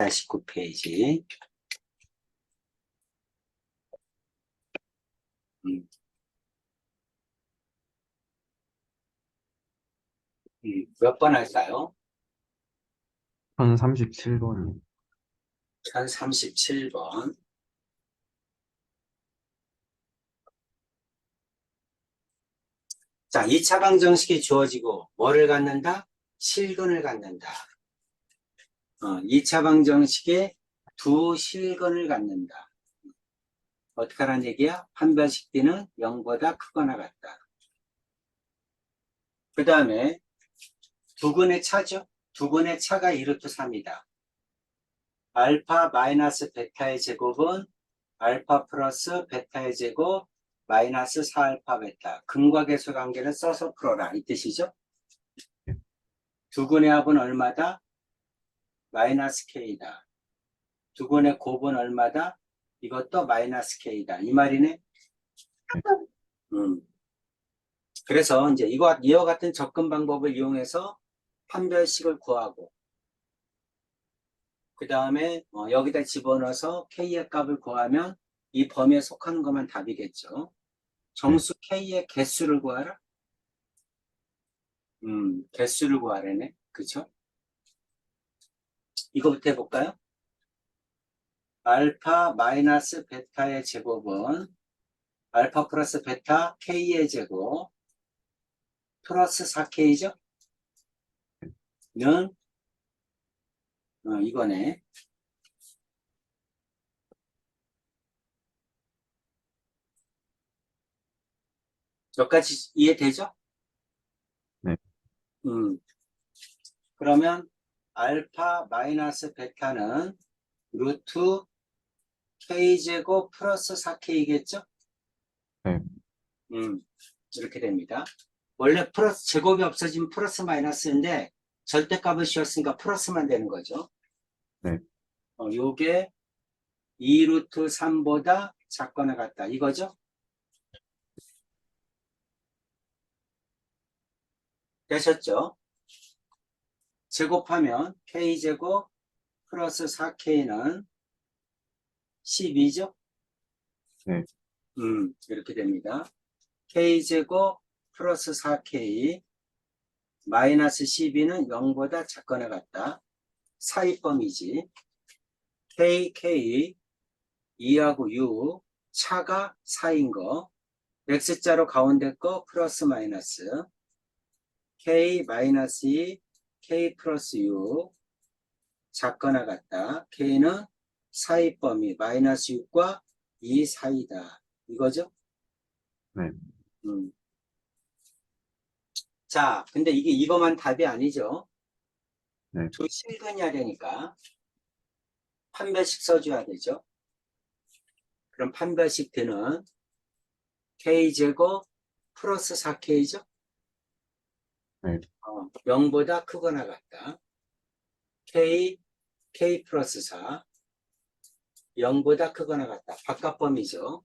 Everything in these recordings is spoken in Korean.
249페이지. 몇 번 할까요? 1037번이요. 1037번. 자, 2차 방정식이 주어지고 뭐를 갖는다? 실근을 갖는다. 2차 방정식에 두 실근을 갖는다. 어떻게 하라는 얘기야? 판별식 B는 0보다 크거나 같다. 그 다음에 두근의 차죠? 두근의 차가 2루트 3이다. 알파 마이너스 베타의 제곱은 알파 플러스 베타의 제곱 마이너스 4알파 베타. 근과 계수 관계를 써서 풀어라. 이 뜻이죠? 두근의 합은 얼마다? 마이너스 K다. 두근의 곱은 얼마다? 이것도 마이너스 K다. 이 말이네? 그래서 이제 이와 같은 접근 방법을 이용해서 판별식을 구하고, 그 다음에 여기다 집어넣어서 K의 값을 구하면 이 범위에 속하는 것만 답이겠죠. 정수 K의 개수를 구하라? 개수를 구하라네. 그쵸? 이거부터 해볼까요? 알파 마이너스 베타의 제곱은 알파 플러스 베타 K의 제곱 플러스 4K죠? 는 이거네. 여기까지 이해되죠? 네. 그러면 알파 마이너스 베타는 루트 K제곱 플러스 4K겠죠? 네. 이렇게 됩니다. 원래 플러스 제곱이 없어지면 플러스 마이너스인데 절대값을 씌웠으니까 플러스만 되는 거죠. 네. 요게 2루트 3보다 작거나 같다. 이거죠? 되셨죠? 제곱하면 K제곱 플러스 4K는 12죠? 네. 이렇게 됩니다. K제곱 플러스 4K 마이너스 12는 0보다 작거나 같다. 사이범위지. K, 2하고 6, 차가 4인 거. X자로 가운데 거 플러스 마이너스. K 마이너스 2, K 플러스 6, 작거나 같다. K는 사이범위 마이너스 6과 2 사이다. 이거죠? 네. 자, 근데 이거만 답이 아니죠. 네. 두 실근이 하려니까 판별식 써줘야 되죠. 그럼 판별식 D는 K제곱 플러스 4K죠? 네. 0보다 크거나 같다. K 플러스 4, 0보다 크거나 같다. 바깥범위죠.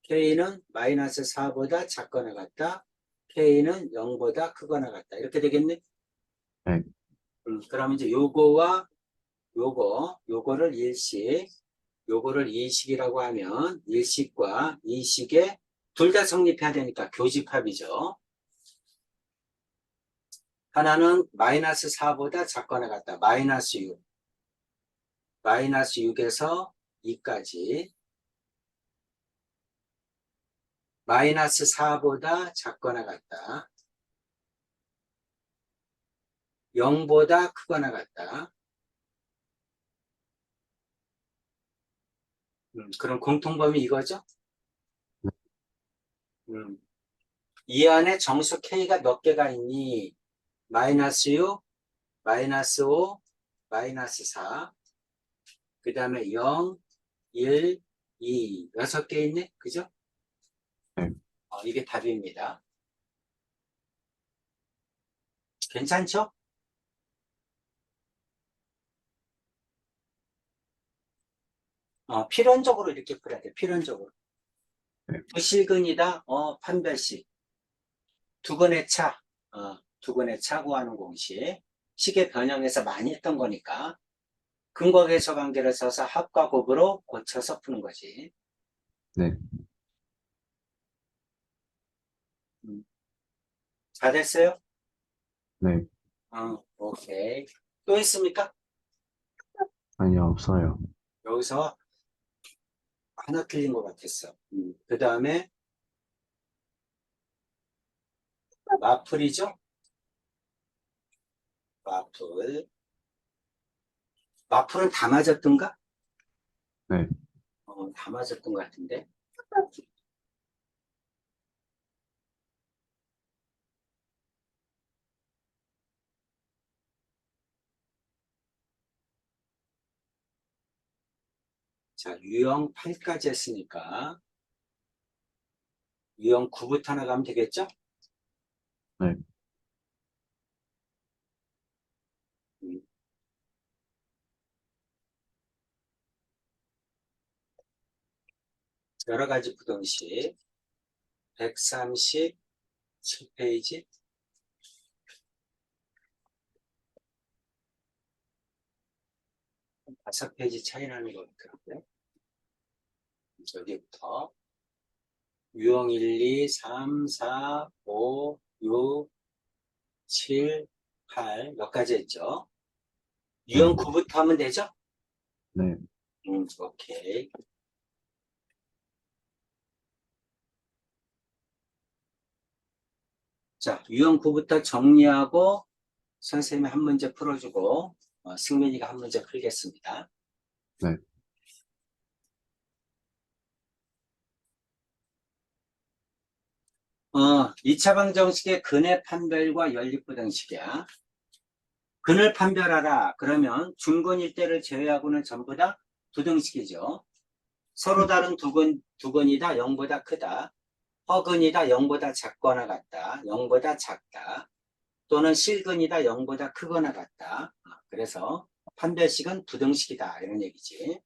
K는 마이너스 4보다 작거나 같다. K는 0보다 크거나 같다. 이렇게 되겠네? 네. 그럼 이제 요거와 요거를 일식, 요거를 이식이라고 하면 일식과 이식에 둘 다 성립해야 되니까 교집합이죠. 하나는 마이너스 4보다 작거나 같다. 마이너스 6. 마이너스 6에서 2까지. 마이너스 4보다 작거나 같다. 0보다 크거나 같다. 그럼 공통범위 이거죠? 이 안에 정수 K가 몇 개가 있니? 마이너스 6, 마이너스 5, 마이너스 4. 그 다음에 0, 1, 2. 6개 있네? 그죠? 네. 이게 답입니다. 괜찮죠? 필연적으로 이렇게 풀어야 돼. 필연적으로. 네. 부실근이다. 판별식. 두근의 차. 두근의 차 구하는 공식. 식의 변형에서 많이 했던 거니까. 근거계서 관계를 써서 합과 곱으로 고쳐서 푸는 거지. 네. 다 됐어요? 네. 오케이. 또 있습니까? 아니요, 없어요. 여기서 하나 틀린 것 같았어. 그 다음에 마플이죠? 마플. 마플은 다 맞았던가? 네. 다 맞았던 것 같은데. 자, 유형 8까지 했으니까 유형 9부터 나가면 되겠죠? 네. 음, 여러 가지 부등식 137페이지 5페이지 차이 나는 것 같더라고요. 여기부터 유형 1, 2, 3, 4, 5, 6, 7, 8 몇 가지 했죠? 유형 네. 9부터 하면 되죠? 네. 오케이. 자, 유형 9부터 정리하고 선생님이 한 문제 풀어주고 승민이가 한 문제 풀겠습니다. 네. 2차 방정식의 근의 판별과 연립부등식이야. 근을 판별하라. 그러면 중근일 때를 제외하고는 전부 다 부등식이죠. 서로 다른 두 근이다 0보다 크다. 허근이다 0보다 작거나 같다. 0보다 작다. 또는 실근이다 0보다 크거나 같다. 그래서 판별식은 부등식이다. 이런 얘기지.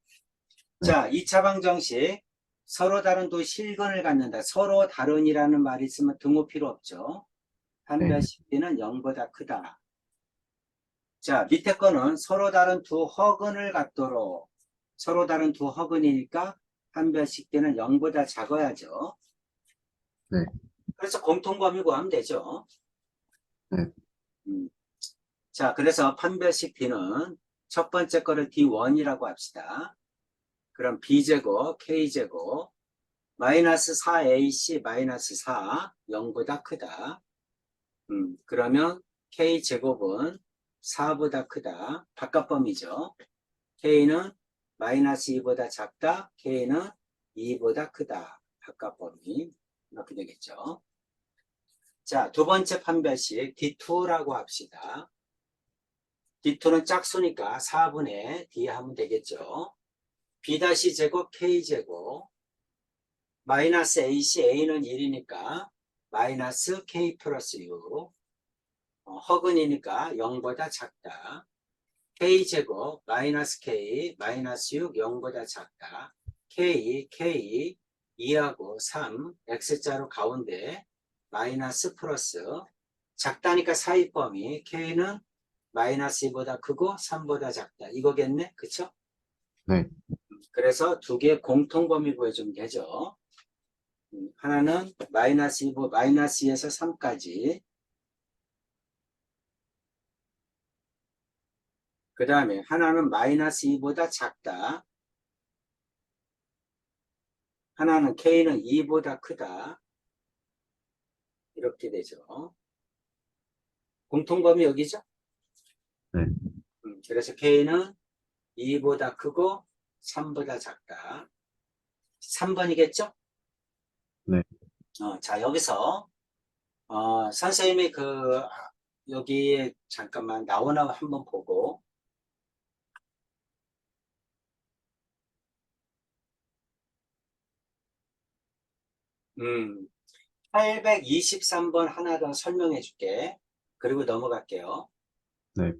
네. 자, 2차 방정식. 서로 다른 두 실근을 갖는다. 서로 다른이라는 말이 있으면 등호 필요 없죠. 네. 판별식 B는 0보다 크다. 자, 밑에 거는 서로 다른 두 허근을 갖도록. 서로 다른 두 허근이니까 판별식 B는 0보다 작아야죠. 네. 그래서 공통범위 구하면 되죠. 네. 자, 그래서 판별식 B는 첫 번째 거를 D1이라고 합시다. 그럼 B제곱, K제곱, 마이너스 4AC 마이너스 4, 0보다 크다. 그러면 K제곱은 4보다 크다. 바깥범위죠. K는 마이너스 2보다 작다. K는 2보다 크다. 바깥범위. 이렇게 되겠죠. 자, 두 번째 판별식 D2라고 합시다. D2는 짝수니까 4분의 D 하면 되겠죠. B-제곱 K제곱 마이너스 AC, A는 1이니까 마이너스 K 플러스 6 허근이니까 0보다 작다. K제곱 마이너스 K 마이너스 6 0보다 작다. K 2하고 3 X자로 가운데 마이너스 플러스 작다니까 사이범위 K는 마이너스 2보다 크고 3보다 작다. 이거겠네? 그쵸? 네. 그래서 두 개의 공통범위 구해주면 되죠. 하나는 마이너스 2, 마이너스 2에서 3까지. 그 다음에 하나는 마이너스 2보다 작다. 하나는 K는 2보다 크다. 이렇게 되죠. 공통범위 여기죠? 네. 그래서 K는 2보다 크고 3보다 작다. 3번이겠죠? 네. 자, 여기서 선생님이 여기에 잠깐만 나오나 한번 보고 823번 하나 더 설명해 줄게. 그리고 넘어갈게요. 네.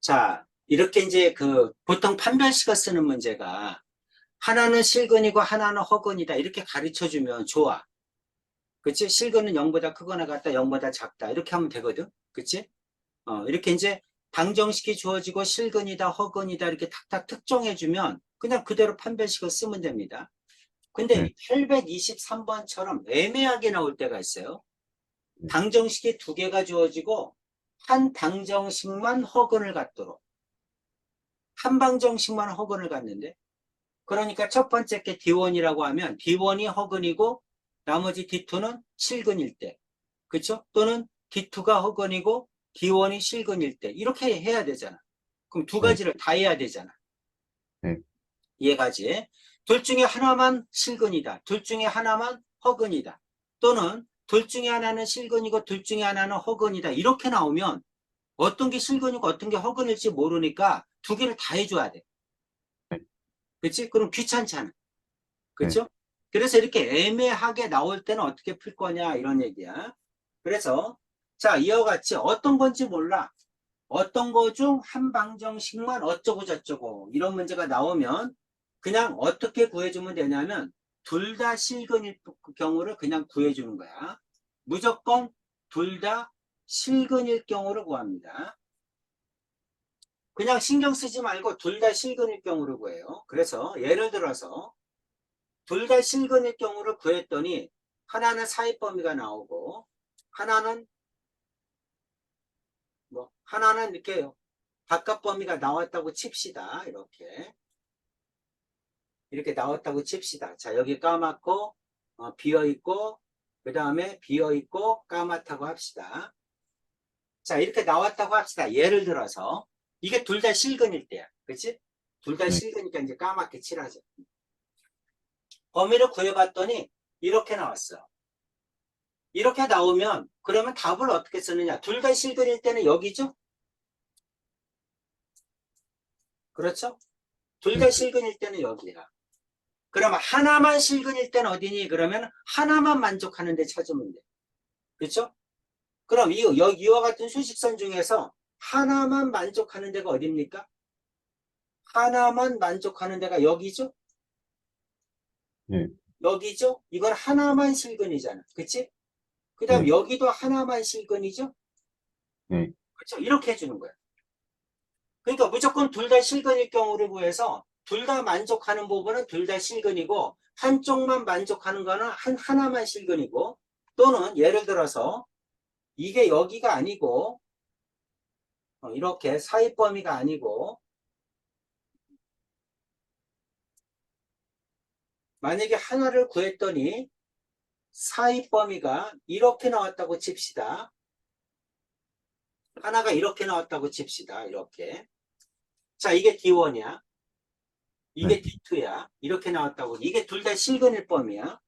자, 이렇게 이제 보통 판별식을 쓰는 문제가 하나는 실근이고 하나는 허근이다. 이렇게 가르쳐 주면 좋아. 그치? 실근은 0보다 크거나 같다, 0보다 작다. 이렇게 하면 되거든. 그치? 이렇게 이제 방정식이 주어지고 실근이다, 허근이다 이렇게 탁탁 특정해주면 그냥 그대로 판별식을 쓰면 됩니다. 근데 네. 823번처럼 애매하게 나올 때가 있어요. 네. 방정식이 두 개가 주어지고 한 방정식만 허근을 갖도록 한 방정식만 허근을 갖는데 그러니까 첫 번째 게 D1이라고 하면 D1이 허근이고 나머지 D2는 실근일 때 그렇죠? 또는 D2가 허근이고 D1이 실근일 때 이렇게 해야 되잖아. 그럼 두 네. 가지를 다 해야 되잖아. 네. 이해가지? 둘 중에 하나만 실근이다. 둘 중에 하나만 허근이다. 또는 둘 중에 하나는 실근이고 둘 중에 하나는 허근이다. 이렇게 나오면 어떤 게 실근이고 어떤 게 허근일지 모르니까 두 개를 다 해줘야 돼. 네. 그렇지? 그럼 귀찮잖아. 네. 그렇죠? 그래서 이렇게 애매하게 나올 때는 어떻게 풀 거냐 이런 얘기야. 그래서 자 이와 같이 어떤 건지 몰라. 어떤 거 중 한 방정식만 어쩌고 저쩌고 이런 문제가 나오면 그냥 어떻게 구해주면 되냐면 둘 다 실근일 경우를 그냥 구해주는 거야. 무조건 둘 다 실근일 경우를 구합니다. 그냥 신경 쓰지 말고 둘 다 실근일 경우를 구해요. 그래서 예를 들어서 둘 다 실근일 경우를 구했더니 하나는 사입 범위가 나오고 하나는 하나는 이렇게 바깥 범위가 나왔다고 칩시다. 이렇게 나왔다고 칩시다. 자, 여기 까맣고 비어 있고 그 다음에 비어 있고 까맣다고 합시다. 자, 이렇게 나왔다고 합시다. 예를 들어서 이게 둘 다 실근일 때야. 그치? 둘 다 네. 실근이니까 이제 까맣게 칠하죠. 범위를 구해봤더니 이렇게 나왔어. 이렇게 나오면 그러면 답을 어떻게 쓰느냐? 둘 다 실근일 때는 여기죠? 그렇죠? 둘 다 네. 실근일 때는 여기야. 그러면 하나만 실근일 때는 어디니? 그러면 하나만 만족하는 데 찾으면 돼. 그렇죠? 그럼 이와 같은 수식선 중에서 하나만 만족하는 데가 어디입니까? 하나만 만족하는 데가 여기죠? 네. 여기죠? 이건 하나만 실근이잖아. 그치? 그 다음 네. 여기도 하나만 실근이죠? 네. 그렇죠? 이렇게 해주는 거야. 그러니까 무조건 둘 다 실근일 경우를 구해서 둘 다 만족하는 부분은 둘 다 실근이고 한쪽만 만족하는 거는 하나만 실근이고 또는 예를 들어서 이게 여기가 아니고 이렇게 사입 범위가 아니고 만약에 하나를 구했더니 사입 범위가 이렇게 나왔다고 칩시다. 하나가 이렇게 나왔다고 칩시다. 이렇게. 자, 이게 D1이야. 네. 이게 D2야. 이렇게 나왔다고. 이게 둘 다 실근일 범위야.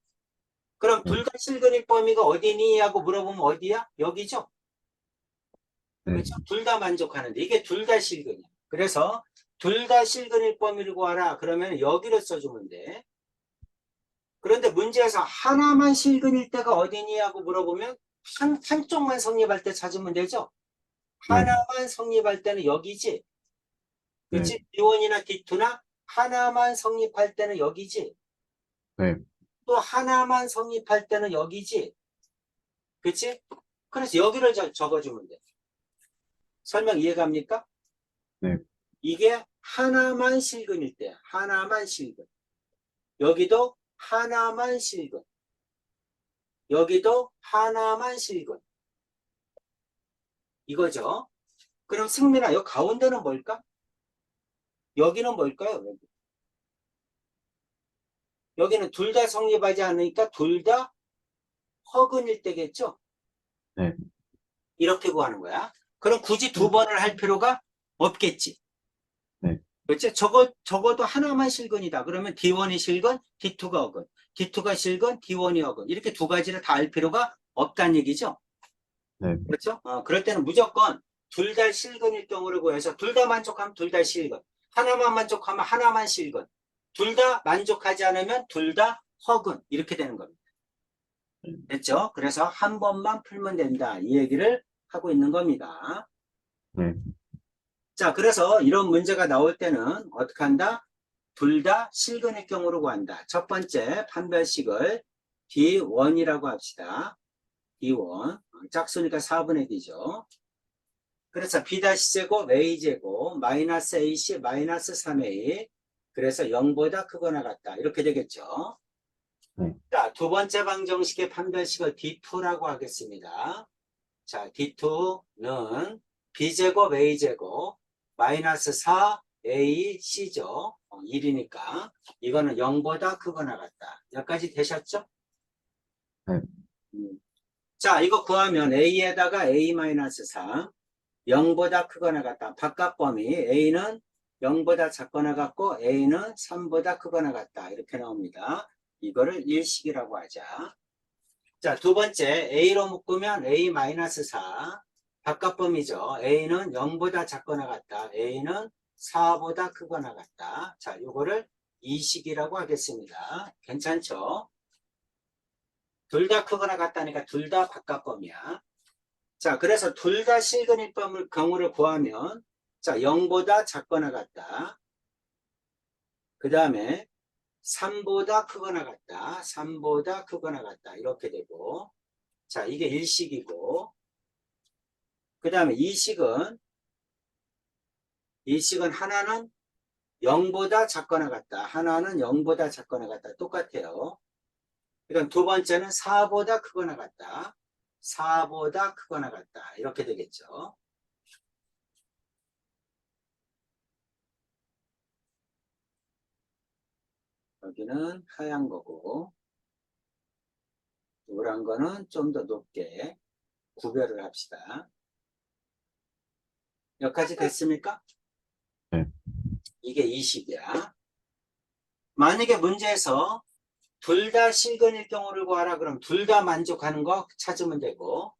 그럼 네. 둘 다 실근일 범위가 어디니? 하고 물어보면 어디야? 여기죠? 네. 그렇죠? 둘 다 만족하는데 이게 둘 다 실근이야. 그래서 둘 다 실근일 범위를 구하라. 그러면 여기를 써주면 돼. 그런데 문제에서 하나만 실근일 때가 어디니? 하고 물어보면 한쪽만 성립할 때 찾으면 되죠? 네. 하나만 성립할 때는 여기지. 네. 그치? D1이나 D2나 하나만 성립할 때는 여기지. 네. 또 하나만 성립할 때는 여기지. 그치? 그래서 여기를 적어주면 돼. 설명 이해갑니까? 네. 이게 하나만 실근일 때야. 하나만 실근. 여기도 하나만 실근. 여기도 하나만 실근. 이거죠. 그럼 승민아, 여기 가운데는 뭘까? 여기는 뭘까요? 여기는 둘 다 성립하지 않으니까 둘 다 허근일 때겠죠? 네. 이렇게 구하는 거야. 그럼 굳이 두 번을 할 필요가 없겠지. 네. 그렇지? 적어도 하나만 실근이다. 그러면 D1이 실근, D2가 허근. D2가 실근, D1이 허근. 이렇게 두 가지를 다 할 필요가 없다는 얘기죠. 네. 그렇죠? 그럴 때는 무조건 둘 다 실근일 경우를 구해서 둘 다 만족하면 둘 다 실근. 하나만 만족하면 하나만 실근. 둘 다 만족하지 않으면 둘 다 허근. 이렇게 되는 겁니다. 됐죠? 그래서 한 번만 풀면 된다. 이 얘기를 하고 있는 겁니다. 네. 자, 그래서 이런 문제가 나올 때는 어떻게 한다? 둘 다 실근일 경우로 구한다. 첫 번째 판별식을 D1이라고 합시다. D1. 짝수니까 4분의 D죠. 그래서 B-제곱 A제곱 마이너스 AC 마이너스 3A 그래서 0보다 크거나 같다. 이렇게 되겠죠. 네. 자, 두 번째 방정식의 판별식을 D2라고 하겠습니다. 자, D2는 B제곱 A제곱 마이너스 4AC죠. 1이니까 이거는 0보다 크거나 같다. 여기까지 되셨죠? 네. 자, 이거 구하면 A에다가 A-3 0보다 크거나 같다. 바깥범위 A는 0보다 작거나 같고 A는 3보다 크거나 같다. 이렇게 나옵니다. 이거를 일식이라고 하자. 자, 두 번째 A로 묶으면 A-4 바깥범위죠. A는 0보다 작거나 같다. A는 4보다 크거나 같다. 자, 요거를 이식이라고 하겠습니다. 괜찮죠? 둘 다 크거나 같다니까 둘 다 바깥범위야. 자, 그래서 둘 다 실근일범을 경우를 구하면 자, 0보다 작거나 같다. 그 다음에 3보다 크거나 같다. 3보다 크거나 같다. 이렇게 되고 자, 이게 일식이고 그 다음에 이식은 하나는 0보다 작거나 같다. 하나는 0보다 작거나 같다. 똑같아요. 그럼 두 번째는 4보다 크거나 같다. 4보다 크거나 같다. 이렇게 되겠죠. 여기는 하얀 거고 노란 거는 좀 더 높게 구별을 합시다. 여기까지 됐습니까? 네. 이게 이식이야. 만약에 문제에서 둘 다 실근일 경우를 구하라 그러면 둘 다 만족하는 거 찾으면 되고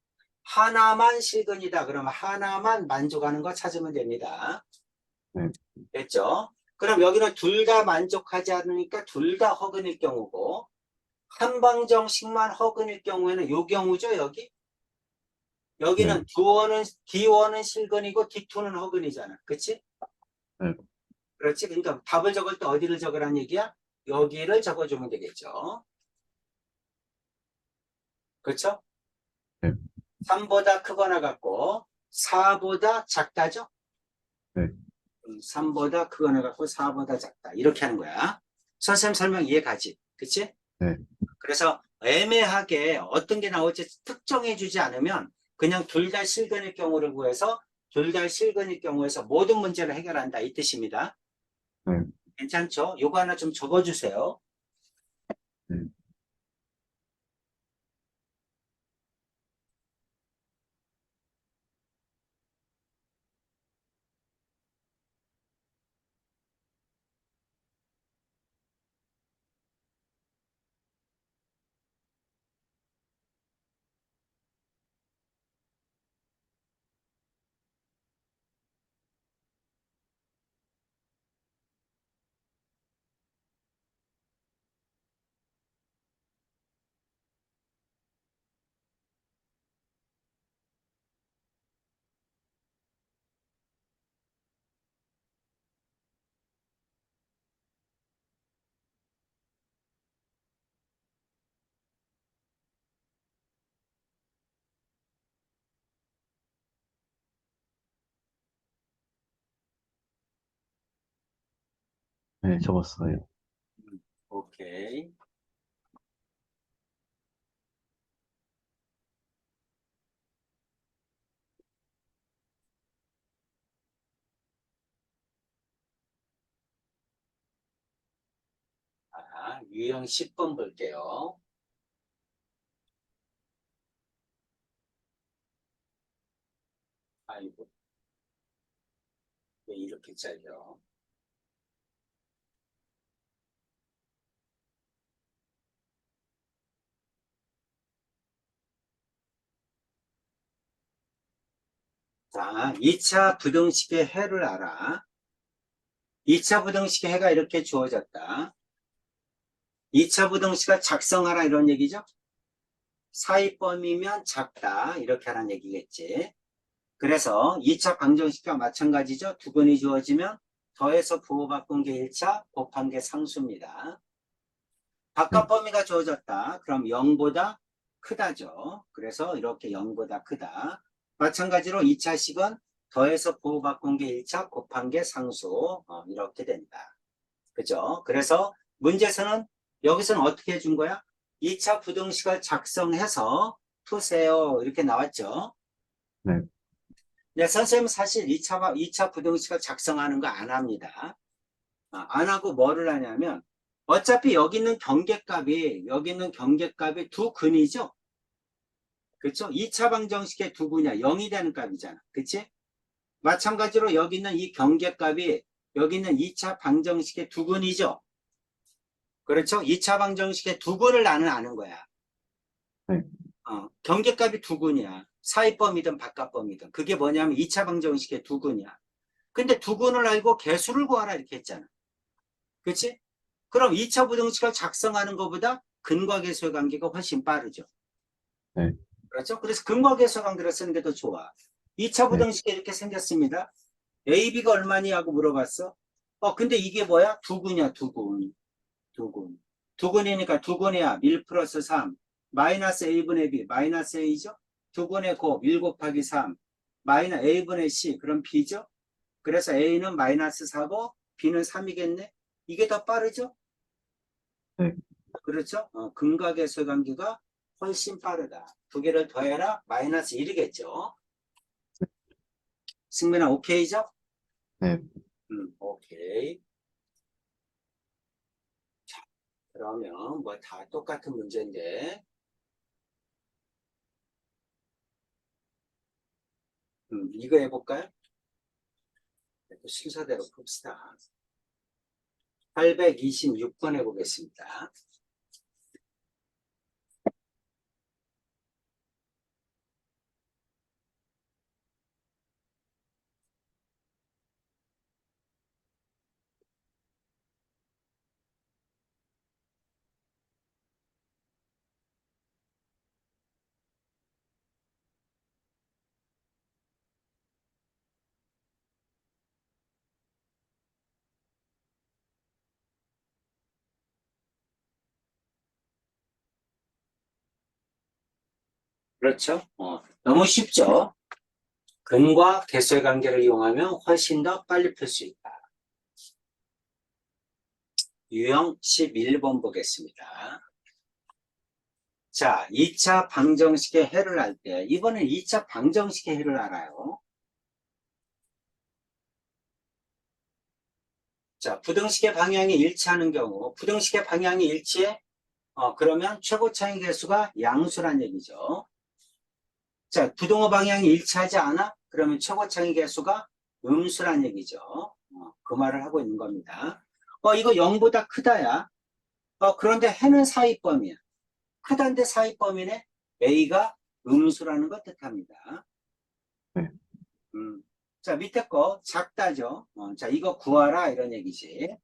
하나만 실근이다 그러면 하나만 만족하는 거 찾으면 됩니다. 네. 됐죠? 그럼 여기는 둘 다 만족하지 않으니까 둘 다 허근일 경우고 한 방정식만 허근일 경우에는 요 경우죠 여기? 여기는 네. D1은 실근이고 D2는 허근이잖아. 그치? 네. 그렇지? 그러니까 답을 적을 때 어디를 적으라는 얘기야? 여기를 적어주면 되겠죠. 그렇죠? 네. 3보다 크거나 같고 4보다 작다죠? 네. 3보다 크거나 같고 4보다 작다. 이렇게 하는 거야. 선생님 설명 이해 가지? 그치? 네. 그래서 애매하게 어떤 게 나올지 특정해 주지 않으면 그냥 둘 다 실근일 경우를 구해서 둘 다 실근일 경우에서 모든 문제를 해결한다. 이 뜻입니다. 네. 괜찮죠? 요거 하나 좀 적어주세요. 네. 네, 적었어요. 오케이. 유형 10번 볼게요. 아이고, 왜 이렇게 잘려? 자, 2차 부등식의 해를 알아. 2차 부등식의 해가 이렇게 주어졌다. 2차 부등식을 작성하라 이런 얘기죠? 사이범위면 작다 이렇게 하라는 얘기겠지. 그래서 2차 방정식과 마찬가지죠. 두근이 주어지면 더해서 부호 바꾼 게 1차, 곱한 게 상수입니다. 네. 바깥 범위가 주어졌다. 그럼 0보다 크다죠. 그래서 이렇게 0보다 크다. 마찬가지로 2차식은 더해서 보호바꾼 게 1차 곱한 게 상수. 이렇게 된다. 그죠? 그래서 문제에서는 여기서는 어떻게 해준 거야? 2차 부등식을 작성해서 푸세요. 이렇게 나왔죠? 네. 네, 선생님은 사실 2차 부등식을 작성하는 거 안 합니다. 안 하고 뭐를 하냐면 어차피 여기 있는 경계값이 두 근이죠? 그렇죠? 2차 방정식의 두 근이야. 0이 되는 값이잖아. 그치? 마찬가지로 여기 있는 이 경계값이 여기 있는 2차 방정식의 두 근이죠? 그렇죠? 2차 방정식의 두 근을 나는 아는 거야. 네. 경계값이 두 근이야. 사이범위든 바깥범위든. 그게 뭐냐면 2차 방정식의 두 근이야. 근데 두 근을 알고 개수를 구하라 이렇게 했잖아. 그치? 그럼 2차 부등식을 작성하는 것보다 근과 계수의 관계가 훨씬 빠르죠. 네. 그렇죠? 그래서 근과 계수의 관계를 쓰는 게 더 좋아. 2차 네. 부등식이 이렇게 생겼습니다. A, B가 얼마니? 하고 물어봤어. 근데 이게 뭐야? 두 근이야, 두 근. 두 근. 두 근이니까 두 근이야. 1 플러스 3. 마이너스 A분의 B. 마이너스 A죠? 두 근의 곱. 1 곱하기 3. 마이너스 A분의 C. 그럼 B죠? 그래서 A는 마이너스 4고 B는 3이겠네? 이게 더 빠르죠? 네. 그렇죠? 근과 계수의 관계가 훨씬 빠르다. 두 개를 더해라 마이너스 1이겠죠. 승민아 오케이죠? 네. 오케이. 자, 그러면 뭐 다 똑같은 문제인데 이거 해볼까요? 순서대로 풉시다. 826번 해보겠습니다. 그렇죠? 너무 쉽죠? 근과 계수의 관계를 이용하면 훨씬 더 빨리 풀 수 있다. 유형 11번 보겠습니다. 자, 2차 방정식의 해를 할 때, 이번엔 2차 방정식의 해를 알아요. 자, 부등식의 방향이 일치하는 경우, 부등식의 방향이 일치해? 그러면 최고 차이 계수가 양수란 얘기죠. 자, 부등호 방향이 일치하지 않아? 그러면 최고 차이 계수가 음수란 얘기죠. 그 말을 하고 있는 겁니다. 이거 0보다 크다야. 그런데 해는 사이범위야. 크다인데 사이범위네? A가 음수라는 걸 뜻합니다. 네. 자, 밑에 거 작다죠. 자, 이거 구하라 이런 얘기지.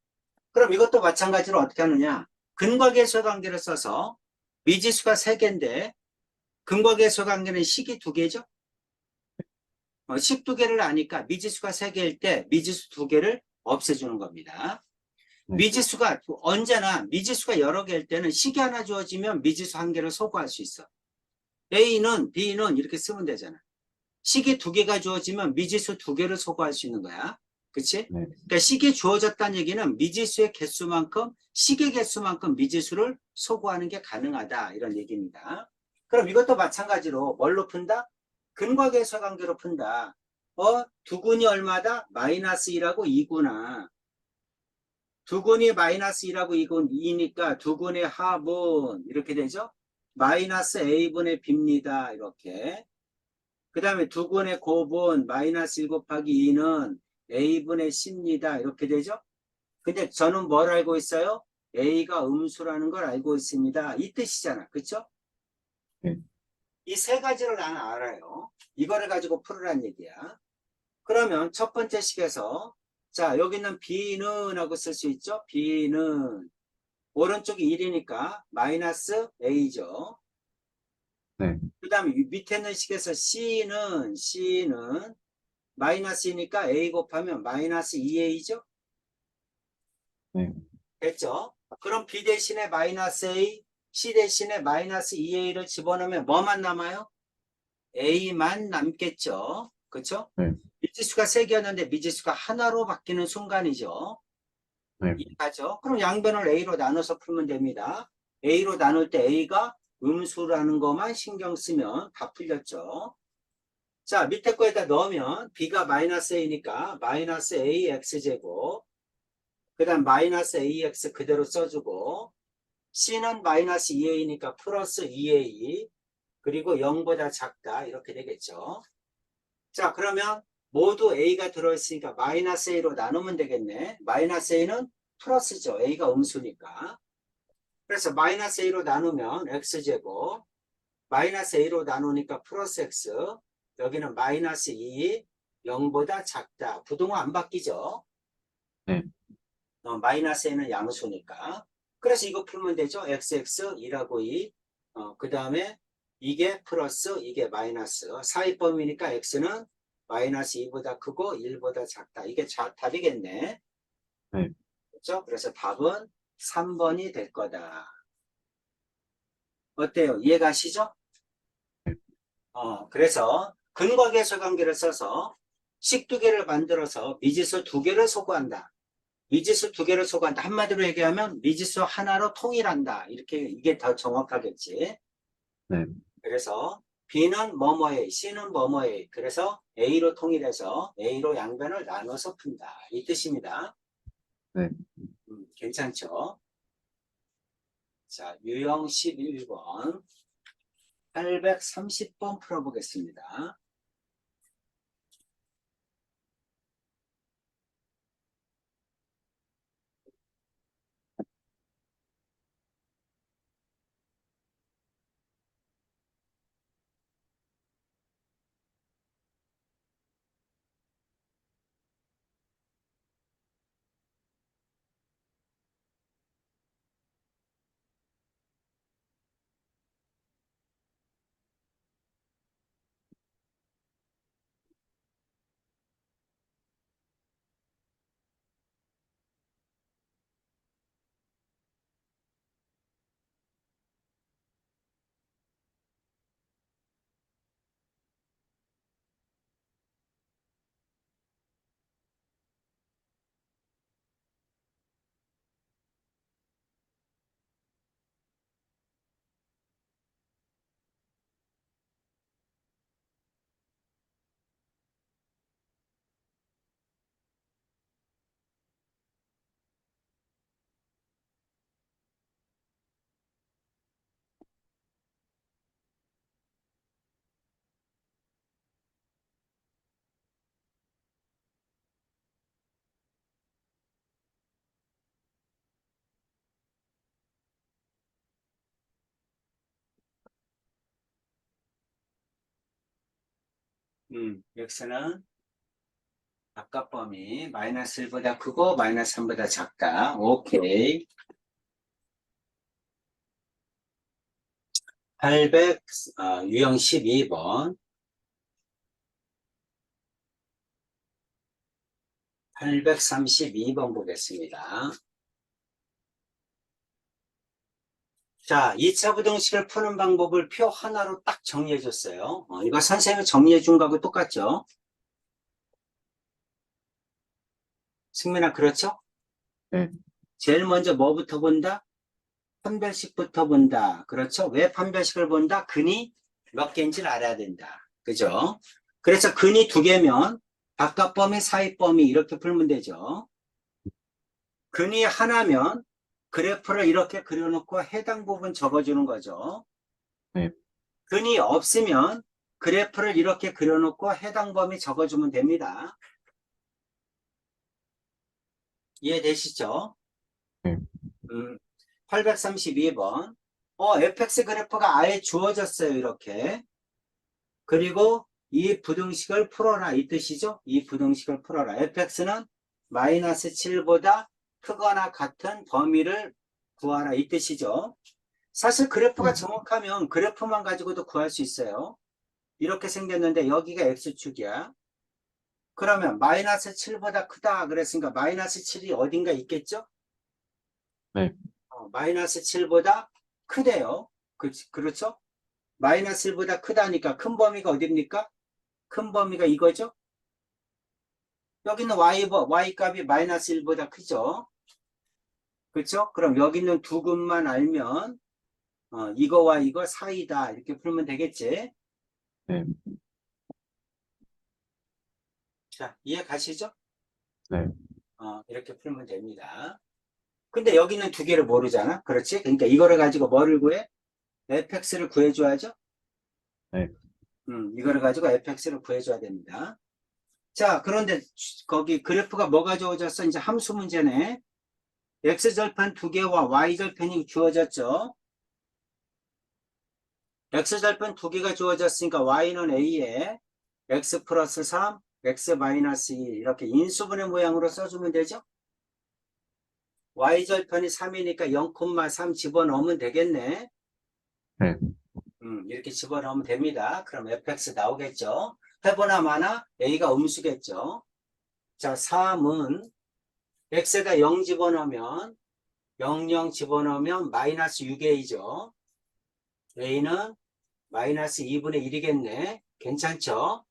그럼 이것도 마찬가지로 어떻게 하느냐? 근과 계수의 관계를 써서 미지수가 3개인데 근과 계수의 관계는 식이 2개죠. 식 2개를 아니까 미지수가 3개일 때 미지수 2개를 없애주는 겁니다. 네. 미지수가 언제나 미지수가 여러 개일 때는 식이 하나 주어지면 미지수 1개를 소구할 수 있어. A는 B는 이렇게 쓰면 되잖아. 식이 2개가 주어지면 미지수 2개를 소구할 수 있는 거야. 그치? 네. 그러니까 식이 주어졌다는 얘기는 미지수의 개수만큼 식의 개수만큼 미지수를 소구하는 게 가능하다 이런 얘기입니다. 그럼 이것도 마찬가지로 뭘로 푼다? 근과 계수의 관계로 푼다. 두 근이 얼마다? 마이너스 1하고 2구나. 두 근이 마이너스 1하고 2니까 두 근의 합은 이렇게 되죠? 마이너스 A분의 B입니다. 이렇게. 그 다음에 두 근의 곱은 마이너스 1 곱하기 2는 A분의 C입니다. 이렇게 되죠? 근데 저는 뭘 알고 있어요? A가 음수라는 걸 알고 있습니다. 이 뜻이잖아. 그쵸? 네. 이 세 가지를 나는 알아요. 이거를 가지고 풀으란 얘기야. 그러면 첫 번째 식에서 자, 여기는 B는 하고 쓸 수 있죠? B는 오른쪽이 1이니까 마이너스 A죠. 네. 그 다음에 밑에 있는 식에서 C는 마이너스이니까 A 곱하면 마이너스 2A죠? 네. 됐죠? 그럼 B 대신에 마이너스 A, C 대신에 마이너스 2A를 집어넣으면 뭐만 남아요? A만 남겠죠? 그쵸? 네. 미지수가 3개였는데 미지수가 하나로 바뀌는 순간이죠. 네. 이해하죠? 그럼 양변을 A로 나눠서 풀면 됩니다. A로 나눌 때 A가 음수라는 것만 신경 쓰면 다 풀렸죠. 자, 밑에 거에다 넣으면 B가 마이너스 A니까 마이너스 AX제곱, 그 다음 마이너스 AX 그대로 써주고, C는 마이너스 2A니까 플러스 2A, 그리고 0보다 작다 이렇게 되겠죠. 자, 그러면 모두 A가 들어있으니까 마이너스 A로 나누면 되겠네. 마이너스 A는 플러스죠. A가 음수니까. 그래서 마이너스 A로 나누면 X제곱, 마이너스 A로 나누니까 플러스 X, 여기는 마이너스 2, 0보다 작다. 부동은 안 바뀌죠. 네. 마이너스 A는 양수니까. 그래서 이거 풀면 되죠. XX 2라고 2. 그 다음에 이게 플러스 이게 마이너스. 사이범위니까 X는 마이너스 2보다 크고 1보다 작다. 이게 답이겠네. 네. 그렇죠? 그래서 답은 3번이 될 거다. 어때요? 이해가시죠? 네. 그래서 근거계수 관계를 써서 식 2개를 만들어서 미지수 2개를 소구한다. 미지수 2개를 소구한다. 한마디로 얘기하면 미지수 하나로 통일한다. 이렇게 이게 더 정확하겠지. 네. 그래서 B는 뭐뭐A, C는 뭐뭐A. 그래서 A로 통일해서 A로 양변을 나눠서 푼다. 이 뜻입니다. 네. 괜찮죠? 자, 유형 11번, 830번 풀어보겠습니다. x는 바깥 범위 마이너스 1보다 크고 마이너스 3보다 작다. 오케이. 유형 12번. 832번 보겠습니다. 자, 2차 부등식을 푸는 방법을 표 하나로 딱 정리해 줬어요. 이거 선생님이 정리해 준 거하고 똑같죠? 승민아, 그렇죠? 네. 제일 먼저 뭐부터 본다? 판별식부터 본다. 그렇죠? 왜 판별식을 본다? 근이 몇 개인지를 알아야 된다. 그죠? 그래서 근이 2개면 바깥 범위, 사이 범위 이렇게 풀면 되죠. 근이 하나면 그래프를 이렇게 그려놓고 해당 부분 적어주는 거죠. 네. 근이 없으면 그래프를 이렇게 그려놓고 해당 범위 적어주면 됩니다. 이해되시죠? 네. 832번. fx 그래프가 아예 주어졌어요. 이렇게. 그리고 이 부등식을 풀어라. 이 뜻이죠? 이 부등식을 풀어라. fx는 마이너스 7보다 크거나 같은 범위를 구하라. 이 뜻이죠? 사실 그래프가 네. 정확하면 그래프만 가지고도 구할 수 있어요. 이렇게 생겼는데 여기가 x축이야. 그러면 마이너스 7보다 크다 그랬으니까 마이너스 7이 어딘가 있겠죠? 네. 마이너스 7보다 크대요. 그렇죠? 마이너스 1보다 크다니까 큰 범위가 어딥니까? 큰 범위가 이거죠? 여기는 y 값이 마이너스 1보다 크죠? 그렇죠? 그럼 여기 있는 두 근만 알면 이거와 이거 사이다 이렇게 풀면 되겠지? 네. 자, 이해 가시죠? 네. 이렇게 풀면 됩니다. 근데 여기는 두 개를 모르잖아. 그렇지? 그러니까 이거를 가지고 뭐를 구해? fx를 구해줘야죠. 네. 이거를 가지고 fx를 구해줘야 됩니다. 자, 그런데 거기 그래프가 뭐가 주어졌어? 이제 함수 문제네. x절편 두 개와 y절편이 주어졌죠. x절편 두 개가 주어졌으니까 y는 a에 x 플러스 3, x 마이너스 2 이렇게 인수분해 모양으로 써주면 되죠. y절편이 3이니까 0,3 집어넣으면 되겠네. 네. 이렇게 집어넣으면 됩니다. 그럼 fx 나오겠죠. 해보나 마나 a가 음수겠죠. 자, 3은 x에다 0 집어넣으면 0, 0 집어넣으면 마이너스 6a죠. a는 마이너스 2분의 1이겠네. 괜찮죠?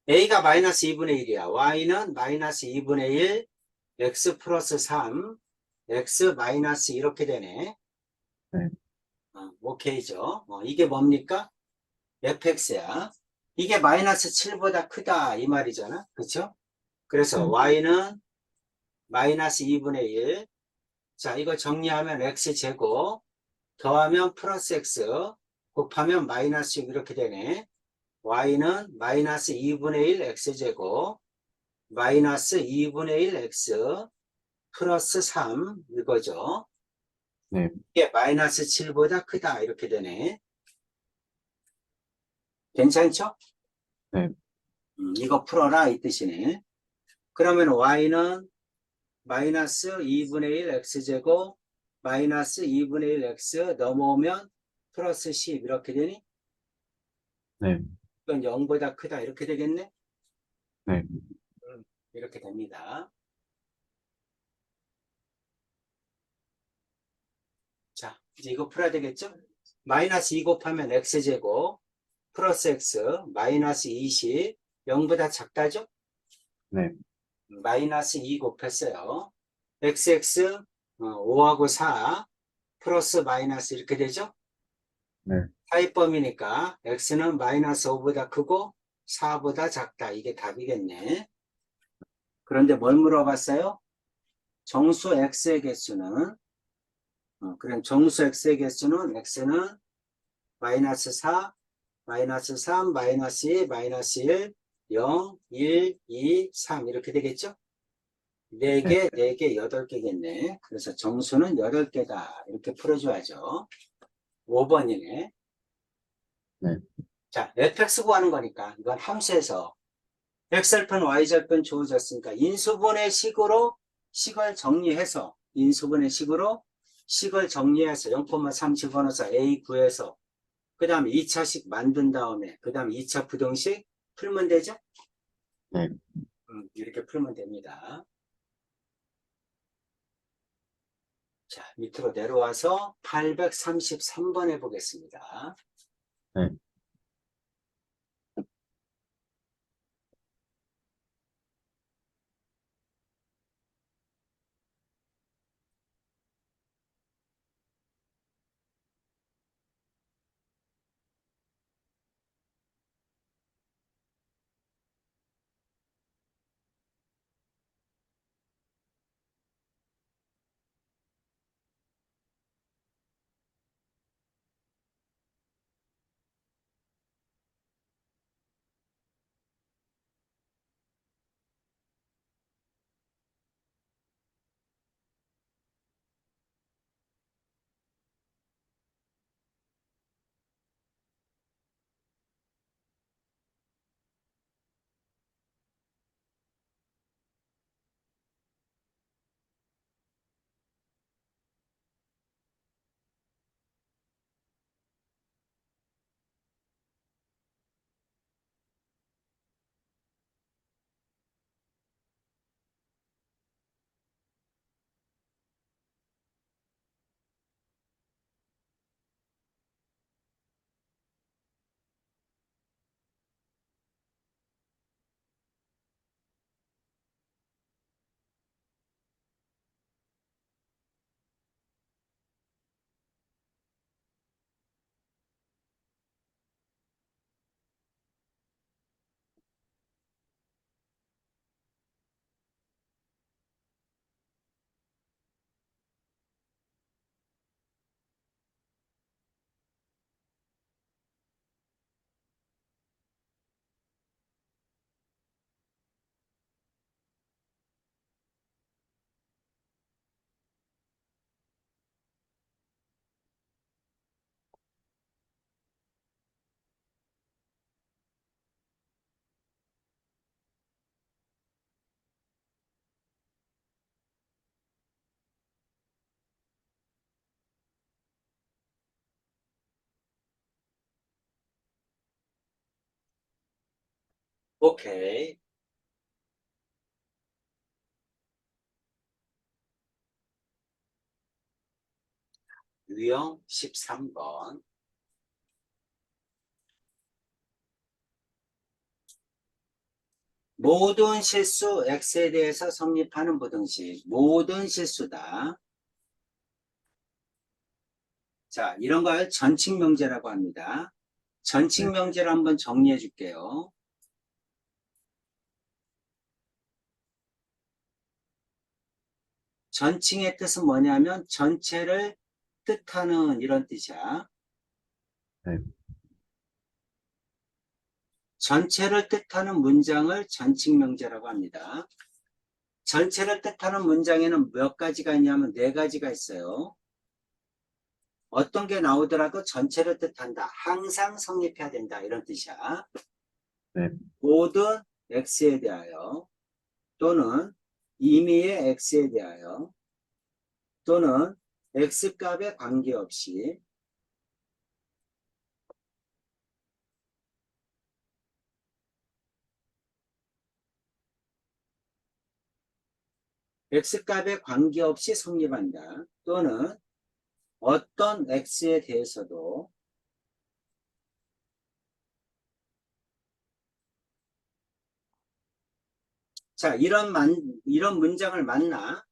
a가 마이너스 2분의 1이야. y는 마이너스 2분의 1, x 플러스 3, x 마이너스 이렇게 되네. 네. 오케이죠. 이게 뭡니까? fx야. 이게 마이너스 7보다 크다 이 말이잖아. 그쵸? 그래서 네. y는 마이너스 2분의 1. 자, 이거 정리하면 x제곱 더하면 플러스 x 곱하면 마이너스 6 이렇게 되네. y는 마이너스 2분의 1 x제곱 마이너스 2분의 1 x 플러스 3 이거죠. 네. 이게 마이너스 7보다 크다 이렇게 되네. 괜찮죠? 네. 이거 풀어라 이 뜻이네. 그러면 y는 마이너스 2분의 1 x제곱 마이너스 2분의 1 x 넘어오면 플러스 10 이렇게 되니? 네. 이건 0보다 크다 이렇게 되겠네? 네. 이렇게 됩니다. 자, 이제 이거 풀어야 되겠죠? 마이너스 2 곱하면 x제곱 플러스 x 마이너스 20 0보다 작다죠? 네. 마이너스 2 곱했어요. xx 5하고 4 플러스 마이너스 이렇게 되죠? 네. 사이범위니까 x는 마이너스 5보다 크고 4보다 작다. 이게 답이겠네. 그런데 뭘 물어봤어요? 정수 x의 개수는 그럼 정수 x의 개수는 x는 마이너스 4, 마이너스 3, 마이너스 2, 마이너스 1, 0, 1, 2, 3 이렇게 되겠죠? 네. 4개, 4개, 8개겠네. 그래서 정수는 8개다. 이렇게 풀어줘야죠. 5번이네. 네. 자, fx 구하는 거니까 이건 함수에서 x절편, y절편 주어졌으니까 인수분해 식으로 식을 정리해서 인수분해 식으로 식을 정리해서 0,3 집어넣어서 a 구해서 그 다음에 2차식 만든 다음에 그 다음에 2차 부등식 풀면 되죠? 네. 이렇게 풀면 됩니다. 자, 밑으로 내려와서 833번 해보겠습니다. 네. 오케이. 유형 13번. 모든 실수 X에 대해서 성립하는 부등식. 모든 실수다. 자, 이런 걸 전칙명제라고 합니다. 네. 전칙명제를 한번 정리해 줄게요. 전칭의 뜻은 뭐냐면 전체를 뜻하는 이런 뜻이야. 네. 전체를 뜻하는 문장을 전칙명제라고 합니다. 전체를 뜻하는 문장에는 몇 가지가 있냐면 네 가지가 있어요. 어떤 게 나오더라도 전체를 뜻한다. 항상 성립해야 된다. 이런 뜻이야. 네. 모든 X에 대하여 또는 임의의 X에 대하여 또는 X값에 관계없이 X값에 관계없이 성립한다. 또는 어떤 X에 대해서도 자, 이런 문장을 만나.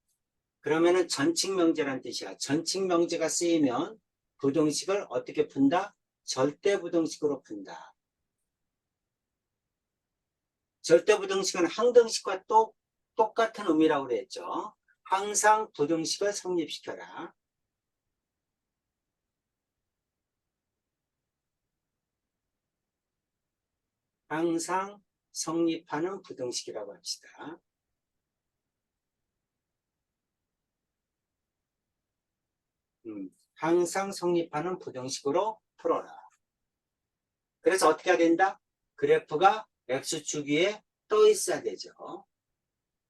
그러면은 전칙명제란 뜻이야. 전칙명제가 쓰이면 부등식을 어떻게 푼다? 절대부등식으로 푼다. 절대부등식은 항등식과 똑같은 의미라고 그랬죠. 항상 부등식을 성립시켜라. 항상 성립하는 부등식이라고 합시다. 항상 성립하는 부등식으로 풀어라. 그래서 어떻게 해야 된다? 그래프가 X축 위에 떠 있어야 되죠.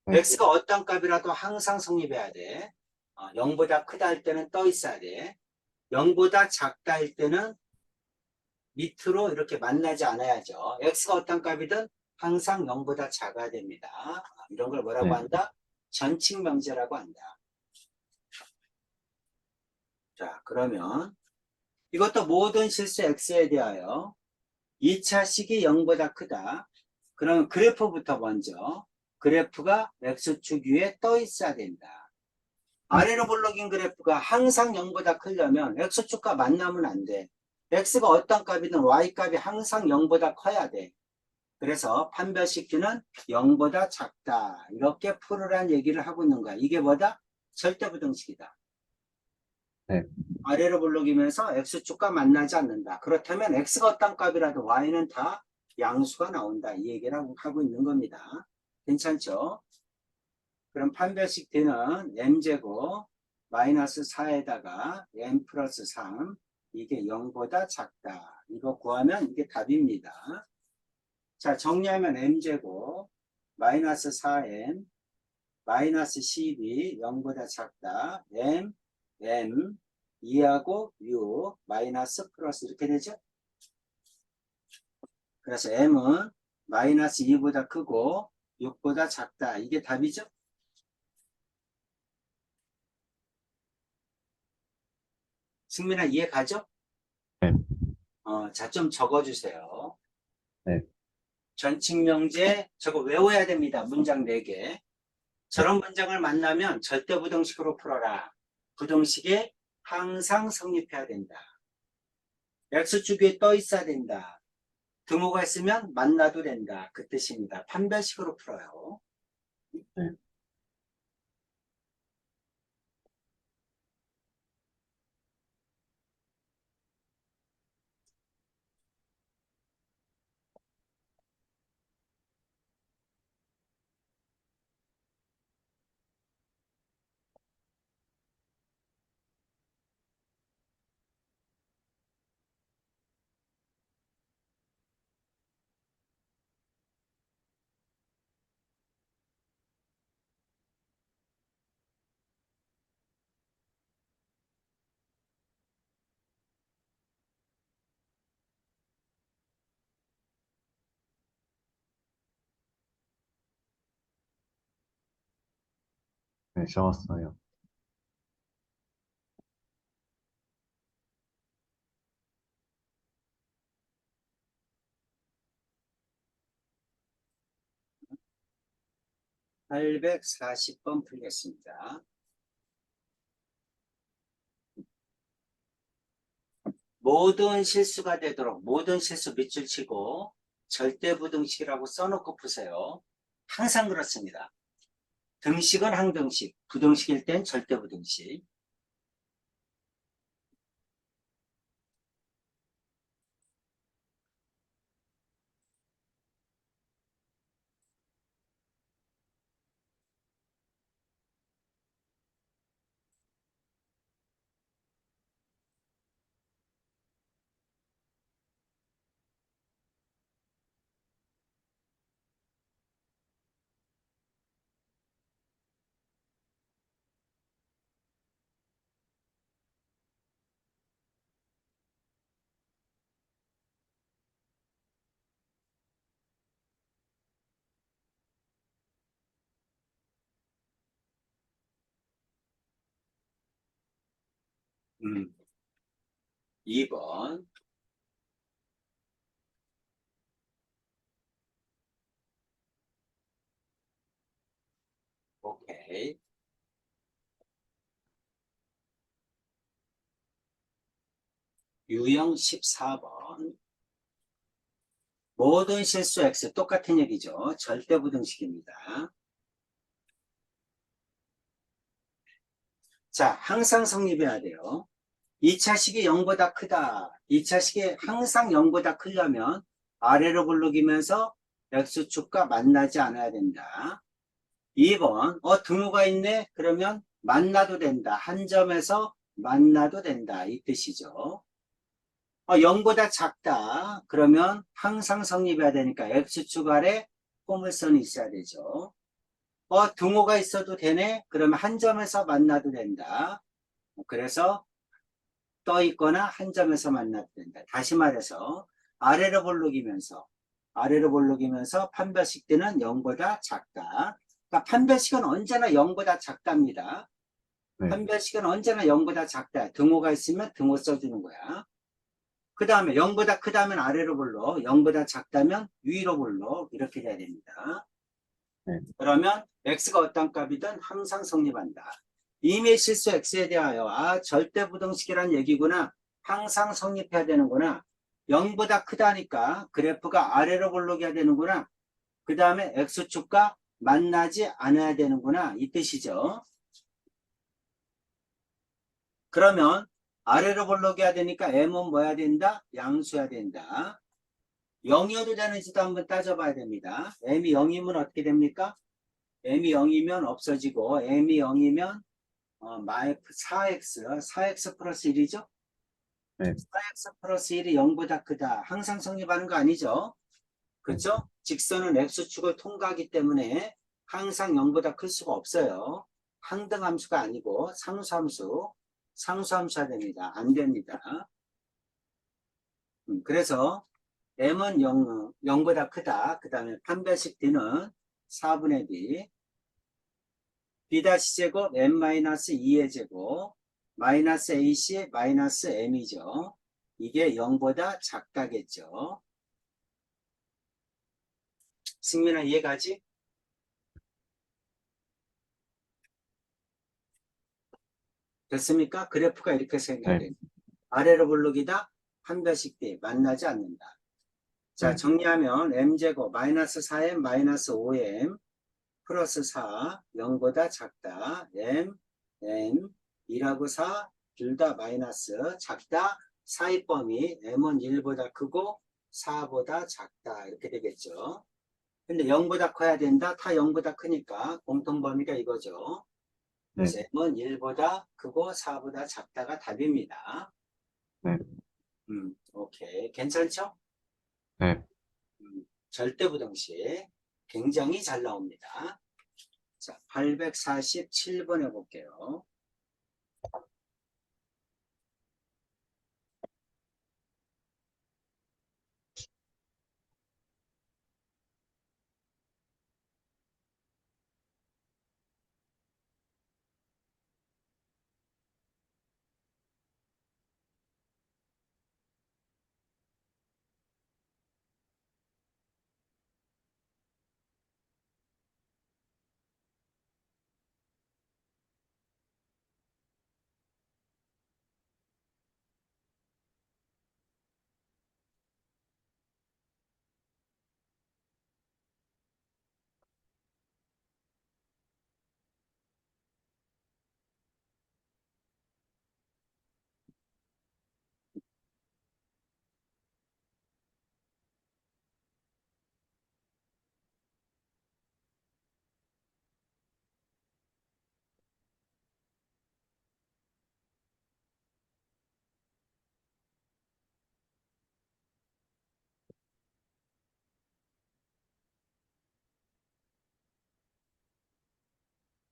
네. X가 어떤 값이라도 항상 성립해야 돼. 0보다 크다 할 때는 떠 있어야 돼. 0보다 작다 할 때는 밑으로 이렇게 만나지 않아야죠. X가 어떤 값이든 항상 0보다 작아야 됩니다. 이런 걸 뭐라고 네. 한다? 전칙명제라고 한다. 자, 그러면 이것도 모든 실수 X에 대하여 2차 식이 0보다 크다. 그럼 그래프부터 먼저 그래프가 X축 위에 떠 있어야 된다. 네. 아래로 볼록인 그래프가 항상 0보다 크려면 X축과 만나면 안 돼. X가 어떤 값이든 Y값이 항상 0보다 커야 돼. 그래서 판별식 Q는 0보다 작다. 이렇게 풀으란 얘기를 하고 있는 거야. 이게 뭐다? 절대부등식이다. 네. 아래로 볼록이면서 X축과 만나지 않는다. 그렇다면 X가 어떤 값이라도 Y는 다 양수가 나온다. 이 얘기를 하고 있는 겁니다. 괜찮죠? 그럼 판별식 D는 M제곱 마이너스 4에다가 M 플러스 3 이게 0보다 작다. 이거 구하면 이게 답입니다. 자, 정리하면 M제곱 마이너스 4M 마이너스 12 0보다 작다. M 2하고 6 마이너스 플러스 이렇게 되죠. 그래서 M은 마이너스 2보다 크고 6보다 작다. 이게 답이죠. 승민아 이해 가죠? 네. 자, 좀 적어주세요. 네. 전칙명제 저거 외워야 됩니다. 문장 4개. 네. 저런 문장을 만나면 절대부등식으로 풀어라. 부등식에 항상 성립해야 된다. X축에 떠 있어야 된다. 등호가 있으면 만나도 된다. 그 뜻입니다. 판별식으로 풀어요. 네. 네, 적었어요. (840번) 풀겠습니다. 모든 실수가 되도록 모든 실수 밑줄 치고 절대부등식이라고 써놓고 푸세요. 항상 그렇습니다. 등식은 항등식, 부등식일 땐 절대부등식. 음, 2번. 오케이. 유형 14번. 모든 실수 X 똑같은 얘기죠. 절대부등식입니다. 자, 항상 성립해야 돼요. 2차식이 0보다 크다. 2차식이 항상 0보다 크려면 아래로 굴러기면서 X축과 만나지 않아야 된다. 2번, 등호가 있네? 그러면 만나도 된다. 한 점에서 만나도 된다. 이 뜻이죠. 0보다 작다. 그러면 항상 성립해야 되니까 X축 아래 포물선이 있어야 되죠. 등호가 있어도 되네? 그러면 한 점에서 만나도 된다. 그래서 떠 있거나 한 점에서 만나도 된다. 다시 말해서 아래로 볼록이면서 판별식 때는 0보다 작다. 그러니까 판별식은 언제나 0보다 작답니다. 네, 판별식은 언제나 0보다 작다. 등호가 있으면 등호 써주는 거야. 그 다음에 0보다 크다면 아래로 볼록, 0보다 작다면 위로 볼록 이렇게 돼야 됩니다. 네, 그러면 x가 어떤 값이든 항상 성립한다. 이미 실수 x에 대하여 절대부등식이란 얘기구나. 항상 성립해야 되는구나. 0보다 크다니까 그래프가 아래로 볼록해야 되는구나. 그 다음에 x축과 만나지 않아야 되는구나. 이 뜻이죠. 그러면 아래로 볼록해야 되니까 m은 뭐 해야 된다? 양수해야 된다. 0이어도 되는지도 한번 따져봐야 됩니다. m이 0이면 어떻게 됩니까? m이 0이면 없어지고 m이 0이면 4x 플러스 1이죠? 네, 4x 플러스 1이 0보다 크다. 항상 성립하는 거 아니죠? 네, 그렇죠? 직선은 x축을 통과하기 때문에 항상 0보다 클 수가 없어요. 항등함수가 아니고 상수함수가 됩니다. 안 됩니다. 그래서 m은 0보다 크다. 그 다음에 판별식 d는 4분의 d b-제곱 m-2의 제곱 마이너스 ac 마이너스 m이죠. 이게 0보다 작다겠죠. 승민아 이해가지? 됐습니까? 그래프가 이렇게 네, 생겨야 아래로 볼록이다. 한 별씩 뒤 만나지 않는다. 자, 네, 정리하면 m제곱 마이너스 4m 마이너스 5m 플러스 4 0보다 작다. m 2라고 4 둘 다 마이너스 작다. 사이 범위 m은 1보다 크고 4보다 작다. 이렇게 되겠죠. 근데 0보다 커야 된다. 다 0보다 크니까 공통 범위가 이거죠. 네, 그래서 m은 1보다 크고 4보다 작다가 답입니다. 네, 오케이. 괜찮죠? 네. 절대부등식 굉장히 잘 나옵니다. 자, 847번 해볼게요.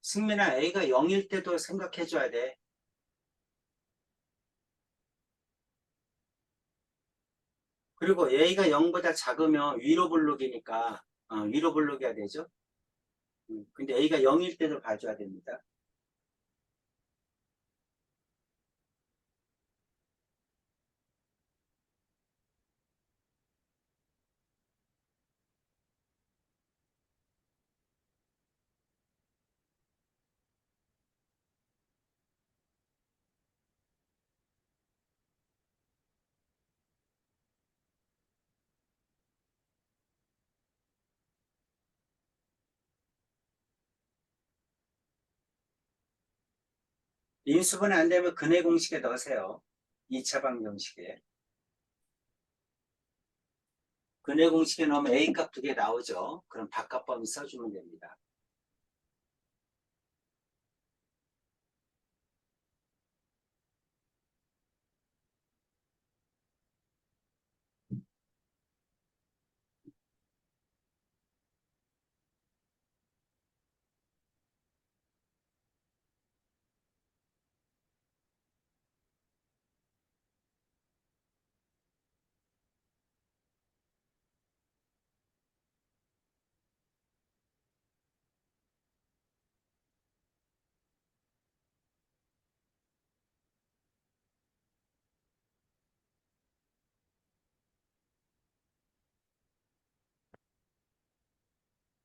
승민아, A가 0일 때도 생각해 줘야 돼. 그리고 A가 0보다 작으면 위로 블록이니까 위로 블록이야 되죠. 근데 A가 0일 때도 봐줘야 됩니다. 인수분해 안 되면 근해 공식에 넣으세요. 2차 방정식에. 근해 공식에 넣으면 A 값 2개 나오죠. 그럼 바깥 범위 써주면 됩니다.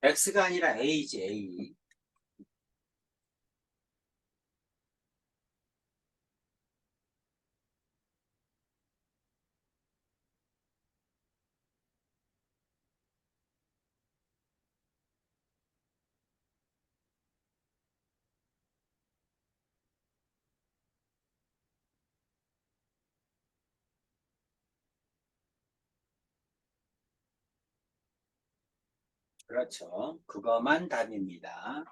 X가 아니라 A지, A. 그렇죠. 그거만 답입니다.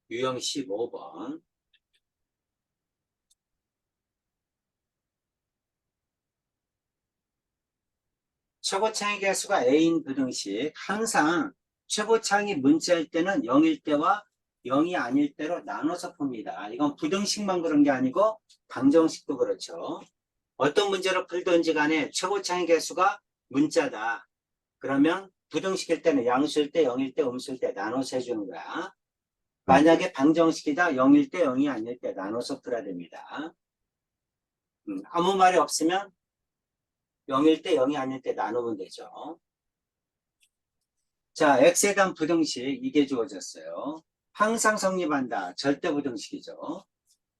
유형 15번. 최고차의 개수가 A인 부등식. 항상 최고차이 문자일 때는 0일 때와 0이 아닐 때로 나눠서 풉니다. 이건 부등식만 그런 게 아니고 방정식도 그렇죠. 어떤 문제를 풀든지 간에 최고차의 개수가 문자다. 그러면 부등식일 때는 양수일 때, 0일 때, 음수일 때 나눠서 해주는 거야. 네. 만약에 방정식이다. 0일 때, 0이 아닐 때 나눠서 풀어야 됩니다. 아무 말이 없으면 0일 때, 0이 아닐 때 나누면 되죠. 자, X에 대한 부등식 이게 주어졌어요. 항상 성립한다. 절대 부등식이죠.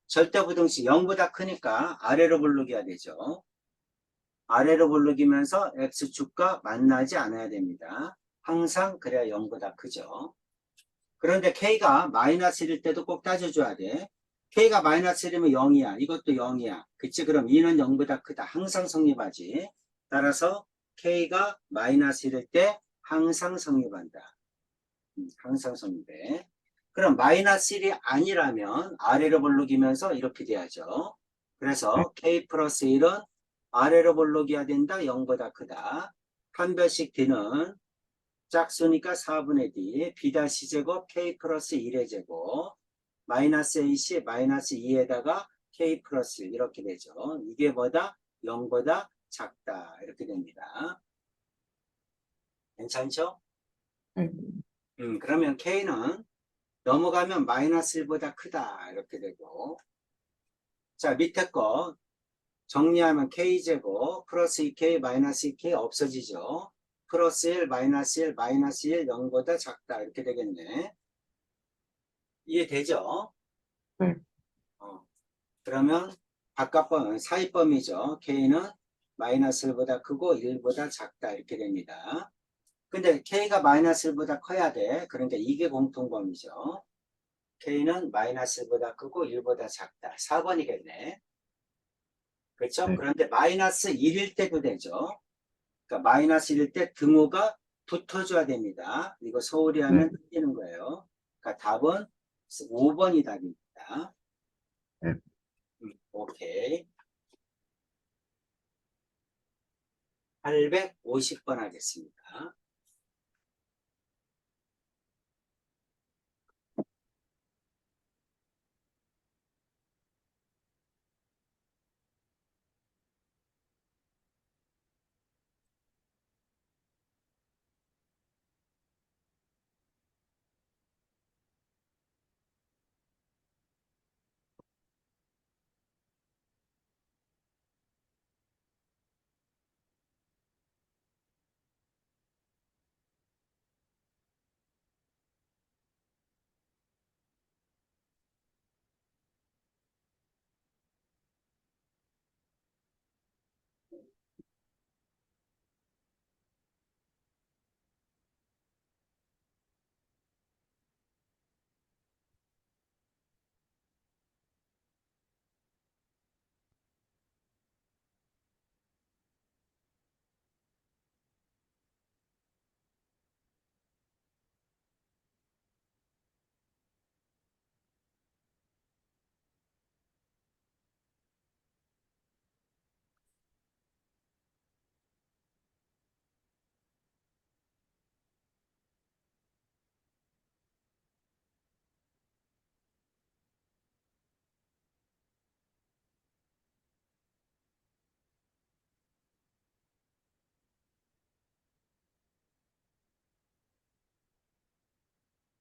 절대 부등식 0보다 크니까 아래로 블록이야 되죠. 아래로 블록이면서 X축과 만나지 않아야 됩니다. 항상 그래야 0보다 크죠. 그런데 K가 마이너스 1일 때도 꼭 따져줘야 돼. K가 마이너스 1이면 0이야. 이것도 0이야. 그치? 그럼 2는 0보다 크다. 항상 성립하지. 따라서 K가 마이너스 1일 때 항상 성립한다. 항상 성립해. 그럼 마이너스 1이 아니라면 아래로 볼록이면서 이렇게 돼야죠. 네. 그래서 K 플러스 1은 아래로 볼록이어야 된다. 0보다 크다. 한 별씩 D는 짝수니까 4분의 D, B-제곱 K 플러스 1의 제곱, 마이너스 AC 마이너스 2에다가 K 플러스 1 이렇게 되죠. 이게 뭐다? 0보다 작다. 이렇게 됩니다. 괜찮죠? 네. 그러면 K는 넘어가면 마이너스 1보다 크다. 이렇게 되고. 자, 밑에 거 정리하면 K제곱 플러스 2K 마이너스 2K 없어지죠. 플러스 1 마이너스 1 마이너스 1 0보다 작다. 이렇게 되겠네. 이해되죠? 네. 그러면 바깥범, 사이범이죠. K는 마이너스 1보다 크고 1보다 작다. 이렇게 됩니다. 근데 K가 마이너스 1보다 커야 돼. 그러니까 이게 공통범위죠. K는 마이너스 1보다 크고 1보다 작다. 4번이겠네. 그렇죠? 네. 그런데 마이너스 1일 때도 되죠. 그러니까 마이너스 1일 때 등호가 붙어줘야 됩니다. 이거 소홀히 네. 하면 틀리는 거예요. 그러니까 답은 5번이 답입니다. 네. 오케이. 850번 하겠습니다.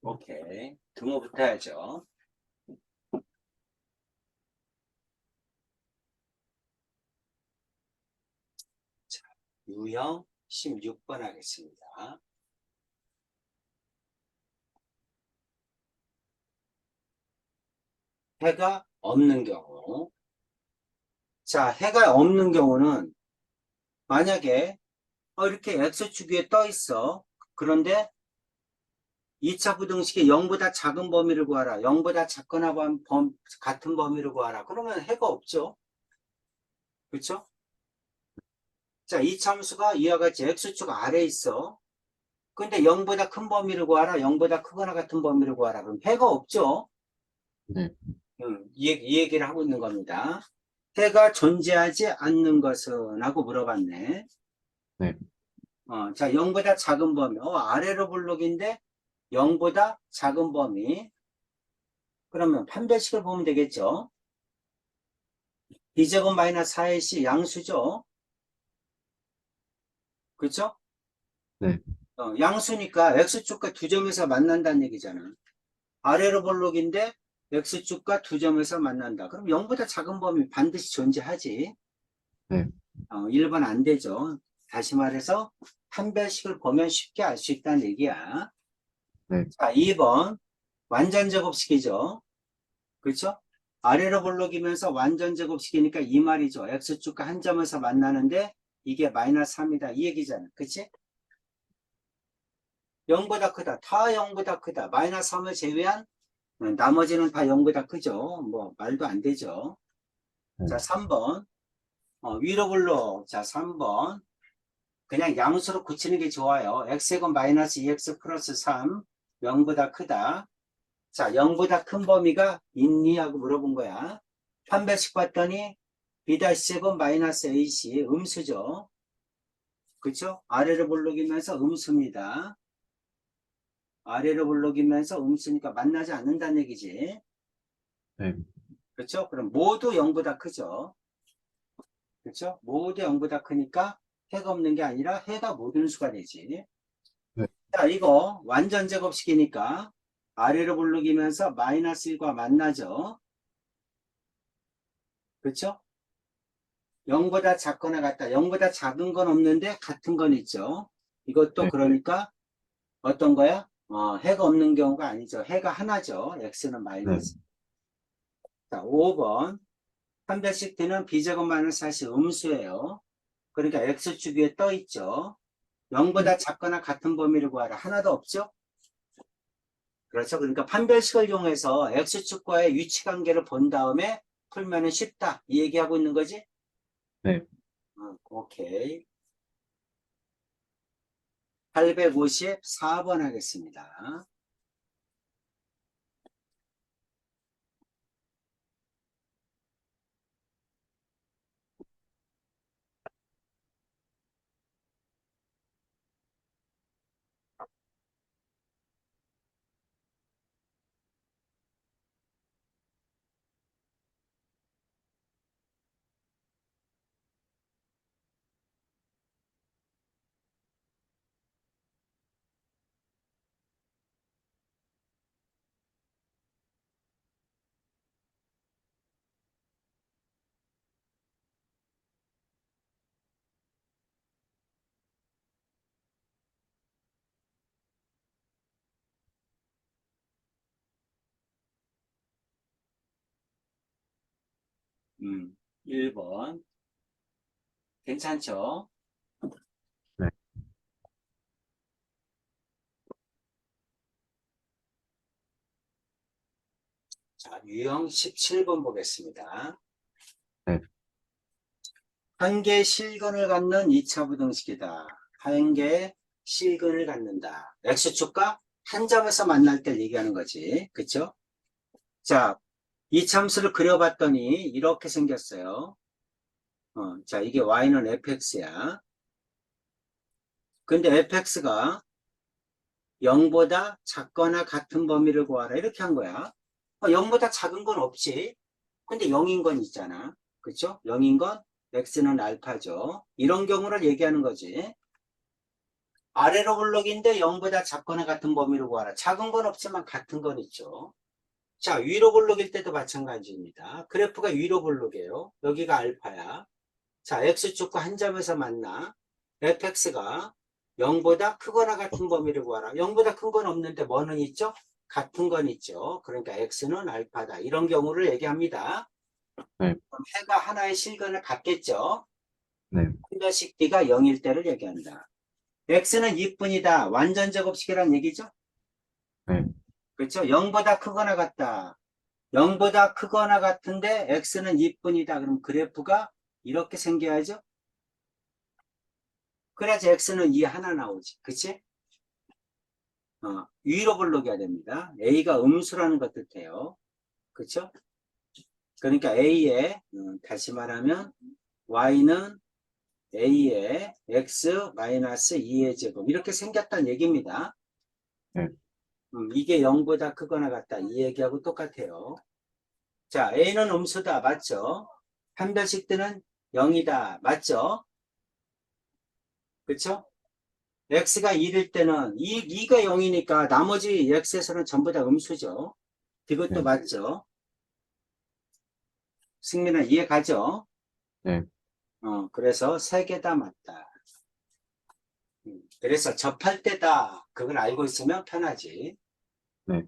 오케이. 등호부터 해야죠. 자, 유형 16번 하겠습니다. 해가 없는 경우. 자, 해가 없는 경우는 만약에 이렇게 X축 위에 떠 있어. 그런데 2차 부등식에 0보다 작은 범위를 구하라. 0보다 작거나 같은 범위를 구하라. 그러면 해가 없죠. 그렇죠? 자, 이 참수가 이와 같이 X축 아래에 있어. 근데 0보다 큰 범위를 구하라. 0보다 크거나 같은 범위를 구하라. 그럼 해가 없죠. 네. 이 얘기를 하고 있는 겁니다. 해가 존재하지 않는 것은? 하고 물어봤네. 네. 자, 0보다 작은 범위. 아래로 블록인데 0보다 작은 범위. 그러면 판별식을 보면 되겠죠. B제곱 마이너스 4AC 양수죠. 그렇죠? 네. 양수니까 X축과 두 점에서 만난다는 얘기잖아. 아래로 볼록인데 X축과 두 점에서 만난다. 그럼 0보다 작은 범위 반드시 존재하지. 네. 1번 안 되죠. 다시 말해서 판별식을 보면 쉽게 알 수 있다는 얘기야. 네. 자, 2번 완전 제곱식이죠. 그렇죠? 아래로 볼록이면서 완전 제곱식이니까 이 말이죠. X축과 한 점에서 만나는데 이게 마이너스 3이다. 이 얘기잖아. 그치? 0보다 크다. 다 0보다 크다. 마이너스 3을 제외한 나머지는 다 0보다 크죠. 뭐 말도 안 되죠. 네. 자, 3번 위로 블록. 자, 3번 그냥 양수로 굳히는 게 좋아요. x제곱 마이너스 2x 플러스 3 0보다 크다. 자, 0보다 큰 범위가 있니? 하고 물어본 거야. 판별식 봤더니 b-제곱 마이너스 ac 음수죠. 그쵸? 아래로 볼록이면서 음수입니다. 아래로 볼록이면서 음수니까 만나지 않는다는 얘기지. 네. 그렇죠? 그럼 모두 0보다 크죠. 그렇죠? 모두 0보다 크니까 해가 없는 게 아니라 해가 모든 수가 되지. 네. 자, 이거 완전 제곱식이니까 아래로 블록이면서 마이너스 1과 만나죠. 그렇죠? 0보다 작거나 같다. 0보다 작은 건 없는데 같은 건 있죠. 이것도 네. 그러니까 어떤 거야? 해가 없는 경우가 아니죠. 해가 하나죠. x는 네. 마이너스. 자, 5번. 판별식 t는 b제곱 마이너스 4이 음수예요. 그러니까 x축 위에 떠 있죠. 0보다 작거나 같은 범위를 구하라. 하나도 없죠? 그렇죠. 그러니까 판별식을 이용해서 x축과의 위치관계를 본 다음에 풀면은 쉽다. 이 얘기하고 있는 거지? 네. 오케이. 854번 하겠습니다. 음, 1번. 괜찮죠? 네. 자, 유형 17번 보겠습니다. 네. 한 개의 실근을 갖는 2차 부등식이다. 한 개의 실근을 갖는다. X축과 한 점에서 만날 때 얘기하는 거지. 그쵸? 자, 이 참수를 그려봤더니 이렇게 생겼어요. 자, 이게 y는 fx야. 근데 fx가 0보다 작거나 같은 범위를 구하라. 이렇게 한 거야. 0보다 작은 건 없지. 근데 0인 건 있잖아. 그쵸? 0인 건 x는 알파죠. 이런 경우를 얘기하는 거지. 아래로 블록인데 0보다 작거나 같은 범위로 구하라. 작은 건 없지만 같은 건 있죠. 자, 위로 블록일 때도 마찬가지입니다. 그래프가 위로 블록이에요. 여기가 알파야. 자, x축과 한 점에서 만나. fx가 0보다 크거나 같은 범위를 구하라. 0보다 큰 건 없는데 뭐는 있죠? 같은 건 있죠. 그러니까 x는 알파다. 이런 경우를 얘기합니다. 네. 그럼 해가 하나의 실근을 갖겠죠. 네. 분자식 d가 0일 때를 얘기한다. x는 2분이다. 완전 제곱식이란 얘기죠. 네. 그렇죠? 0보다 크거나 같다. 0보다 크거나 같은데 x는 2분이다. 그럼 그래프가 이렇게 생겨야죠. 그래야지 x는 2 하나 나오지. 그치? 위로 블록해야 됩니다. a가 음수라는 것 뜻해요. 그렇죠? 그러니까 a에 다시 말하면 y는 a에 x 마이너스 2의 제곱 이렇게 생겼다는 얘기입니다. 네. 이게 0보다 크거나 같다. 이 얘기하고 똑같아요. 자, a는 음수다. 맞죠? 판별식 때는 0이다. 맞죠? 그렇죠? x가 1일 때는 2가 0이니까 나머지 x에서는 전부 다 음수죠. 이것도 네. 맞죠? 승민아 이해 가죠? 네. 그래서 세 개 다 맞다. 그래서 접할 때다. 그걸 알고 있으면 편하지. 네.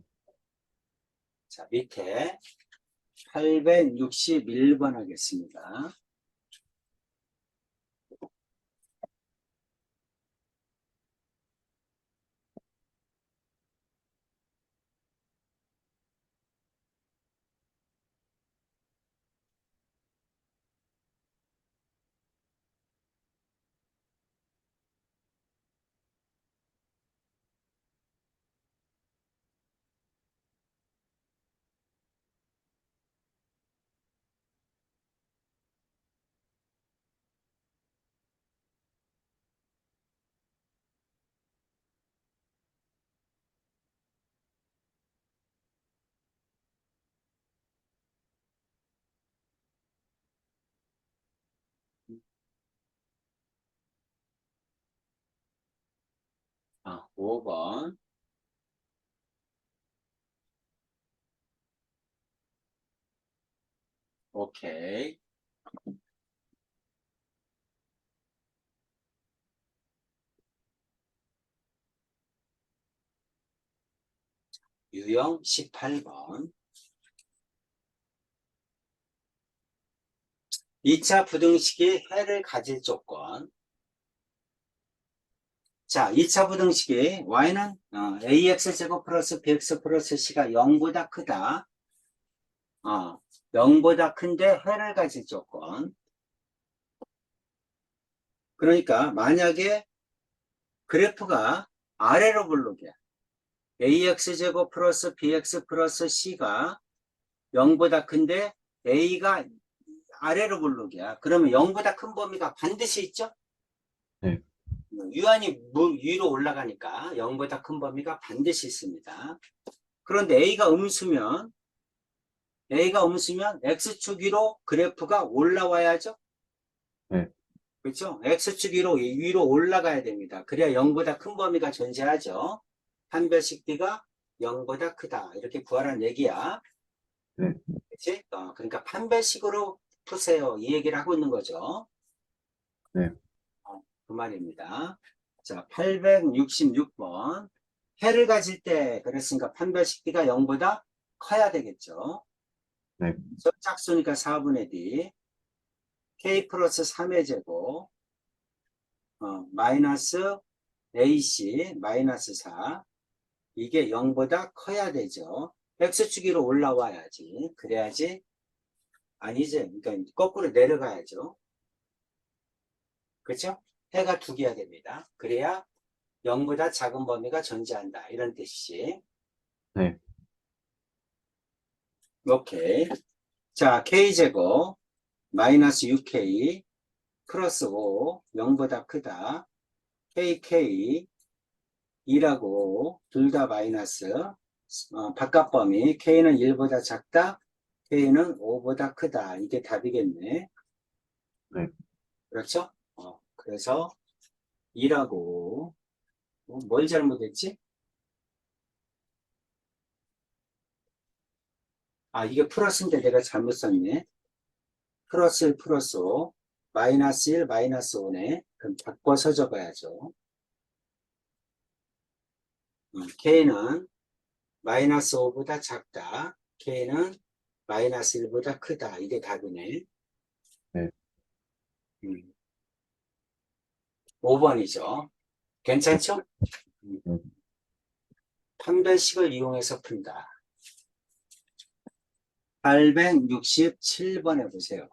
자, 밑에 861번 하겠습니다. 아, 5번. 오케이. 유형 18번. 2차 부등식이 해를 가질 조건. 자, 2차 부등식이 y는 ax제곱 플러스 bx 플러스 c가 0보다 크다. 0보다 큰데 해를 가질 조건. 그러니까 만약에 그래프가 아래로 블록이야. ax제곱 플러스 bx 플러스 c가 0보다 큰데 a가 아래로 블록이야. 그러면 0보다 큰 범위가 반드시 있죠? 네. 유한이 위로 올라가니까 0보다 큰 범위가 반드시 있습니다. 그런데 A가 음수면 X축 위로 그래프가 올라와야죠? 네. 그렇죠? X축 위로 올라가야 됩니다. 그래야 0보다 큰 범위가 존재하죠. 판별식 D가 0보다 크다. 이렇게 구하라는 얘기야. 네. 그치? 그러니까 판별식으로 푸세요. 이 얘기를 하고 있는 거죠. 네. 그 말입니다. 자, 866번. 해를 가질 때 그랬으니까 판별식 D가 0보다 커야 되겠죠. 네. 짝수니까 4분의 D. K 플러스 3의 제곱. 마이너스 AC 마이너스 4. 이게 0보다 커야 되죠. X축 위로 올라와야지. 그래야지. 아니지. 그러니까 거꾸로 내려가야죠. 그렇죠? 해가 두 개야 됩니다. 그래야 0보다 작은 범위가 존재한다. 이런 뜻이지. 네. 오케이. 자, K제곱 마이너스 6K 플러스 5 0보다 크다. KK 2라고 둘 다 마이너스 바깥 범위 K는 1보다 작다. K는 5보다 크다. 이게 답이겠네. 네. 그렇죠? 그래서 2라고 뭘 잘못했지? 아, 이게 플러스인데 내가 잘못 썼네. 플러스 1, 플러스 5, 마이너스 1, 마이너스 5네. 그럼 바꿔서 적어야죠. K는 마이너스 5보다 작다. K는 마이너스 1보다 크다. 이게 답이네. 네. 5번이죠. 괜찮죠? 네. 판별식을 이용해서 푼다. 867번 해보세요.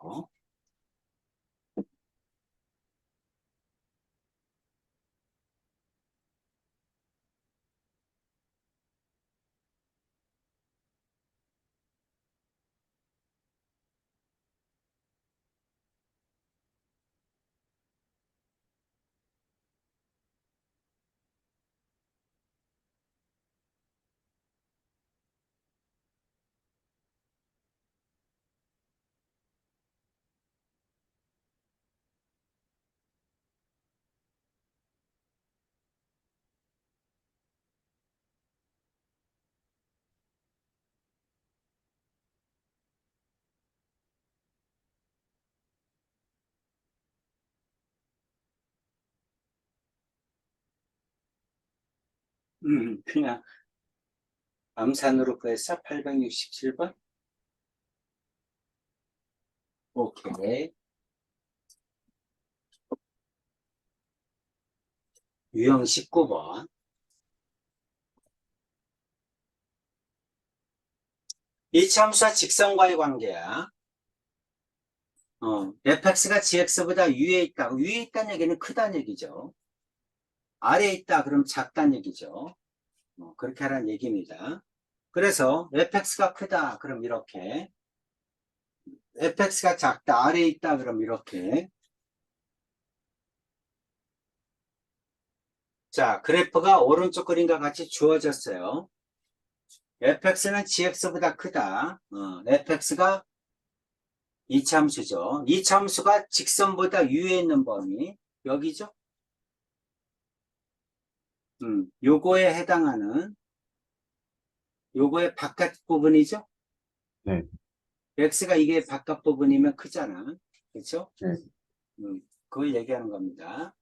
그냥 암산으로 구했어? 867번? 오케이. 유형 19번. 이 참수와 직선과의 관계야. fx가 gx보다 위에 있다. 위에 있다는 얘기는 크다는 얘기죠. 아래에 있다. 그럼 작다는 얘기죠. 그렇게 하라는 얘기입니다. 그래서 fx가 크다. 그럼 이렇게. fx가 작다. 아래에 있다. 그럼 이렇게. 자, 그래프가 오른쪽 그림과 같이 주어졌어요. fx는 gx보다 크다. fx가 이참수죠. 이참수가 직선보다 위에 있는 범위. 여기죠? 요거에 해당하는, 요거의 바깥 부분이죠? 네. x가 이게 바깥 부분이면 크잖아. 그렇죠? 네. 그걸 얘기하는 겁니다.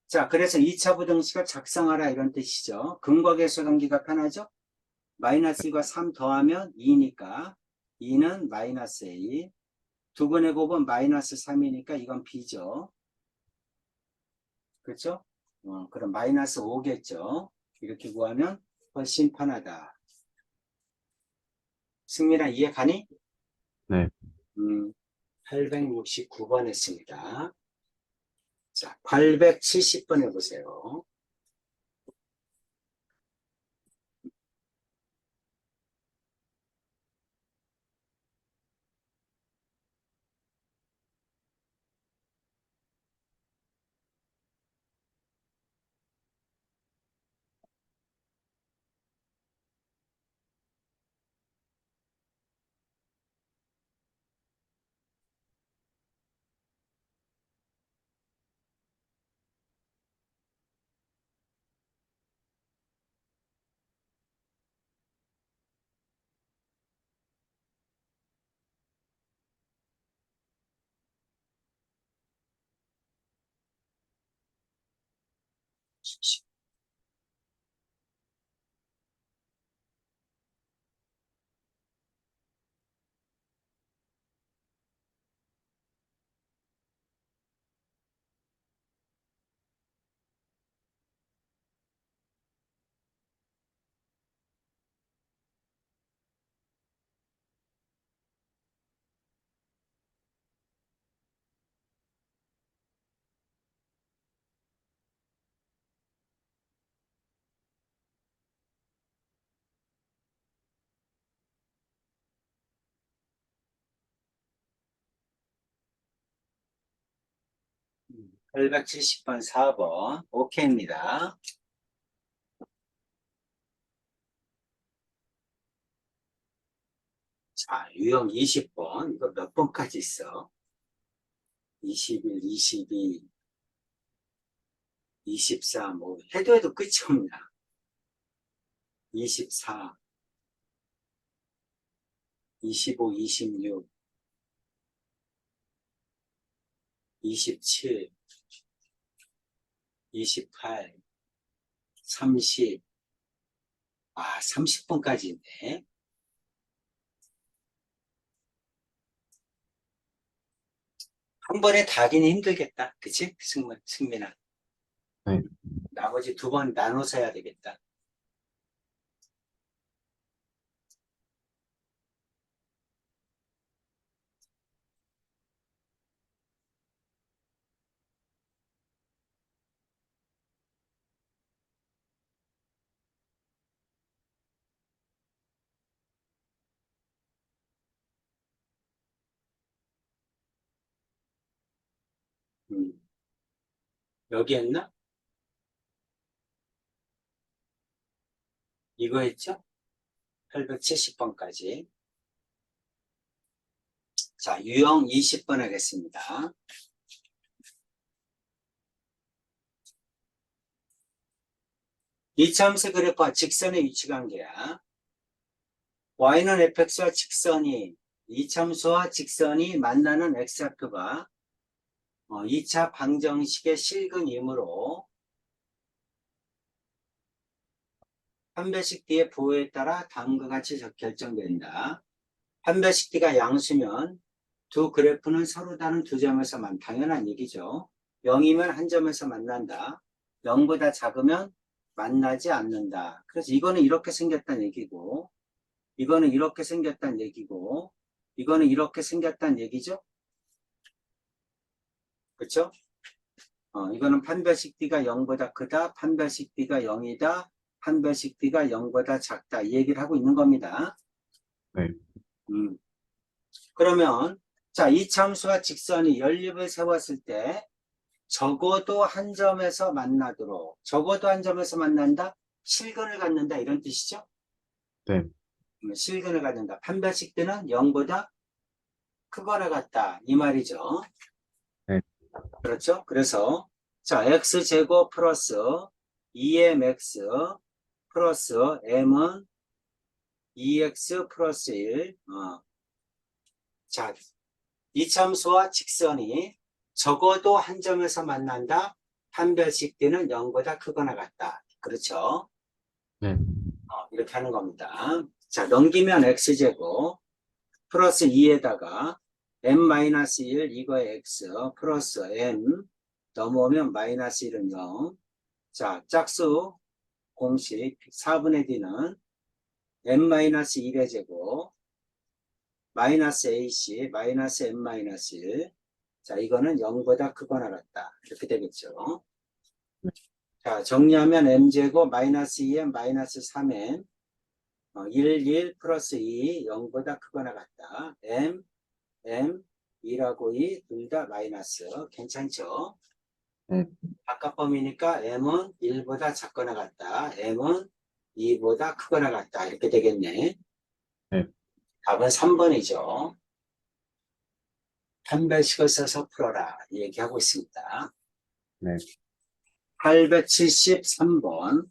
자, 그래서 2차 부등식을 작성하라 이런 뜻이죠. 근거계수 관계가 편하죠? 마이너스 1과 3 더하면 2니까 2는 마이너스 A. 두 번의 곱은 마이너스 3이니까 이건 B죠. 그렇죠? 그럼 마이너스 5겠죠. 이렇게 구하면 훨씬 편하다. 승민아 이해 가니? 네. 869번 했습니다. 자, 870번 해보세요. 음, 870번 4번 오케이입니다. 자, 유형 20번 이거 몇 번까지 있어? 21, 22, 24, 뭐, 해도 끝이 없나. 24, 25, 26, 27, 28, 30, 30분까지 있네. 한 번에 다 하기는 힘들겠다. 그치? 승민아. 네. 나머지 두 번 나눠서 해야 되겠다. 음, 여기 했나? 이거 했죠? 870번까지. 자, 유형 20번 하겠습니다. 이차함수 그래프와 직선의 위치관계야. y는 fx와 직선이, 이차함수와 직선이 만나는 x좌표가 2차 방정식의 실근이므로 판별식 D의 부호에 따라 다음과 같이 결정된다. 판별식 D가 양수면 두 그래프는 서로 다른 두 점에서 당연한 얘기죠. 0이면 한 점에서 만난다. 0보다 작으면 만나지 않는다. 그래서 이거는 이렇게 생겼다는 얘기고, 이거는 이렇게 생겼다는 얘기고, 이거는 이렇게 생겼다는 얘기죠. 그렇죠? 이거는 판별식 D가 0보다 크다, 판별식 D가 0이다, 판별식 D가 0보다 작다. 이 얘기를 하고 있는 겁니다. 네. 음. 그러면 자, 이 참수와 직선이 연립을 세웠을 때 적어도 한 점에서 만나도록, 적어도 한 점에서 만난다? 실근을 갖는다 이런 뜻이죠? 네. 실근을 갖는다. 판별식 D는 0보다 크거나 같다 이 말이죠. 네. 그렇죠? 그래서 자, x제곱 플러스 2mx 플러스 m은 2x 플러스 1. 자, 이 참수와 직선이 적어도 한 점에서 만난다. 판별식 D는 0보다 크거나 같다. 그렇죠? 네. 이렇게 하는 겁니다. 자, 넘기면 x제곱 플러스 2에다가 m-1 이거의 x 플러스 m 넘어오면 마이너스 1은 0. 자, 짝수 공식 4분의 d는 m-1의 제곱 마이너스 ac 마이너스 m-1. 자, 이거는 0보다 크거나 같다. 이렇게 되겠죠. 자, 정리하면 m제곱 마이너스 2m 마이너스 3m 1 플러스 2 0보다 크거나 같다. m 2라고 2 둘 다 마이너스. 괜찮죠? 네. 바깥범위니까 m은 1보다 작거나 같다. m은 2보다 크거나 같다. 이렇게 되겠네. 네. 답은 3번이죠. 판별식을 써서 풀어라. 얘기하고 있습니다. 네. 873번.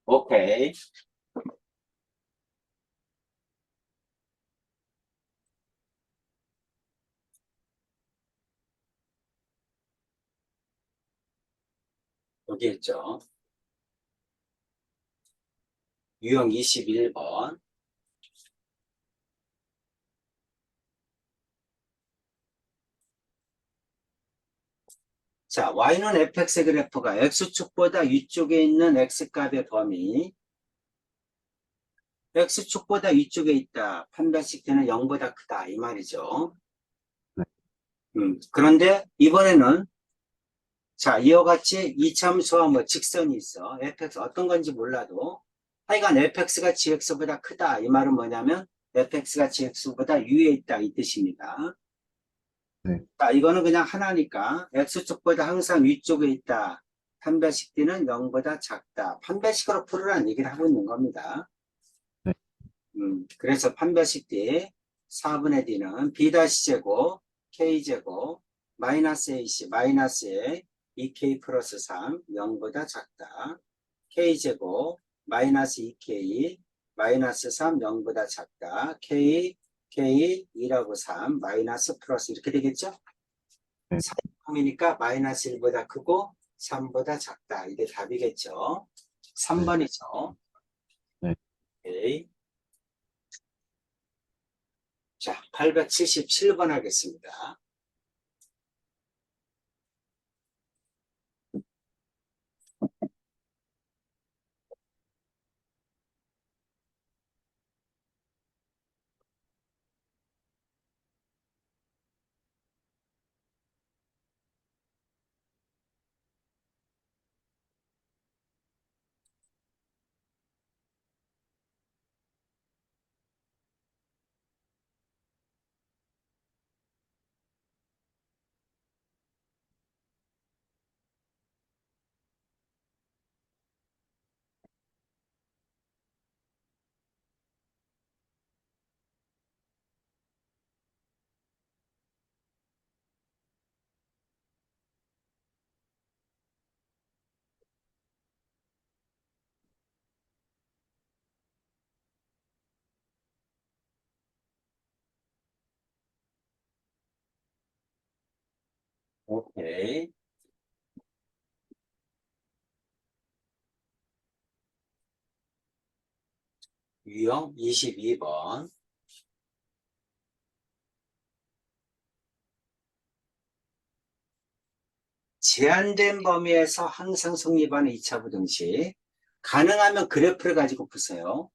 오케이. 여기 있죠. 유형 21번. 자, y는 fx의 그래프가 x축보다 위쪽에 있는 x값의 범위, x축보다 위쪽에 있다. 판별식되는 0보다 크다. 이 말이죠. 네. 그런데 이번에는 자, 이와 같이 이참수와 뭐 직선이 있어. fx 어떤 건지 몰라도 하여간 fx가 gx보다 크다. 이 말은 뭐냐면 fx가 gx보다 위에 있다. 이 뜻입니다. 네. 자, 이거는 그냥 하나니까 x축보다 항상 위쪽에 있다. 판별식 D는 0보다 작다. 판별식으로 풀으라는 얘기를 하고 있는 겁니다. 네. 그래서 판별식 D 4분의 D는 B-제곱 K제곱 마이너스 AC 마이너스 A 2K 플러스 3 0보다 작다. K제곱 마이너스 2K 마이너스 3 0보다 작다. K 2라고 3 마이너스 플러스 이렇게 되겠죠? 네. 3이니까 마이너스 1보다 크고 3보다 작다. 이게 답이겠죠? 3번이죠. 네. 오케이. 자, 877번 하겠습니다. 오케이. 유형 22번. 제한된 범위에서 항상 성립하는 2차 부등식. 가능하면 그래프를 가지고 푸세요.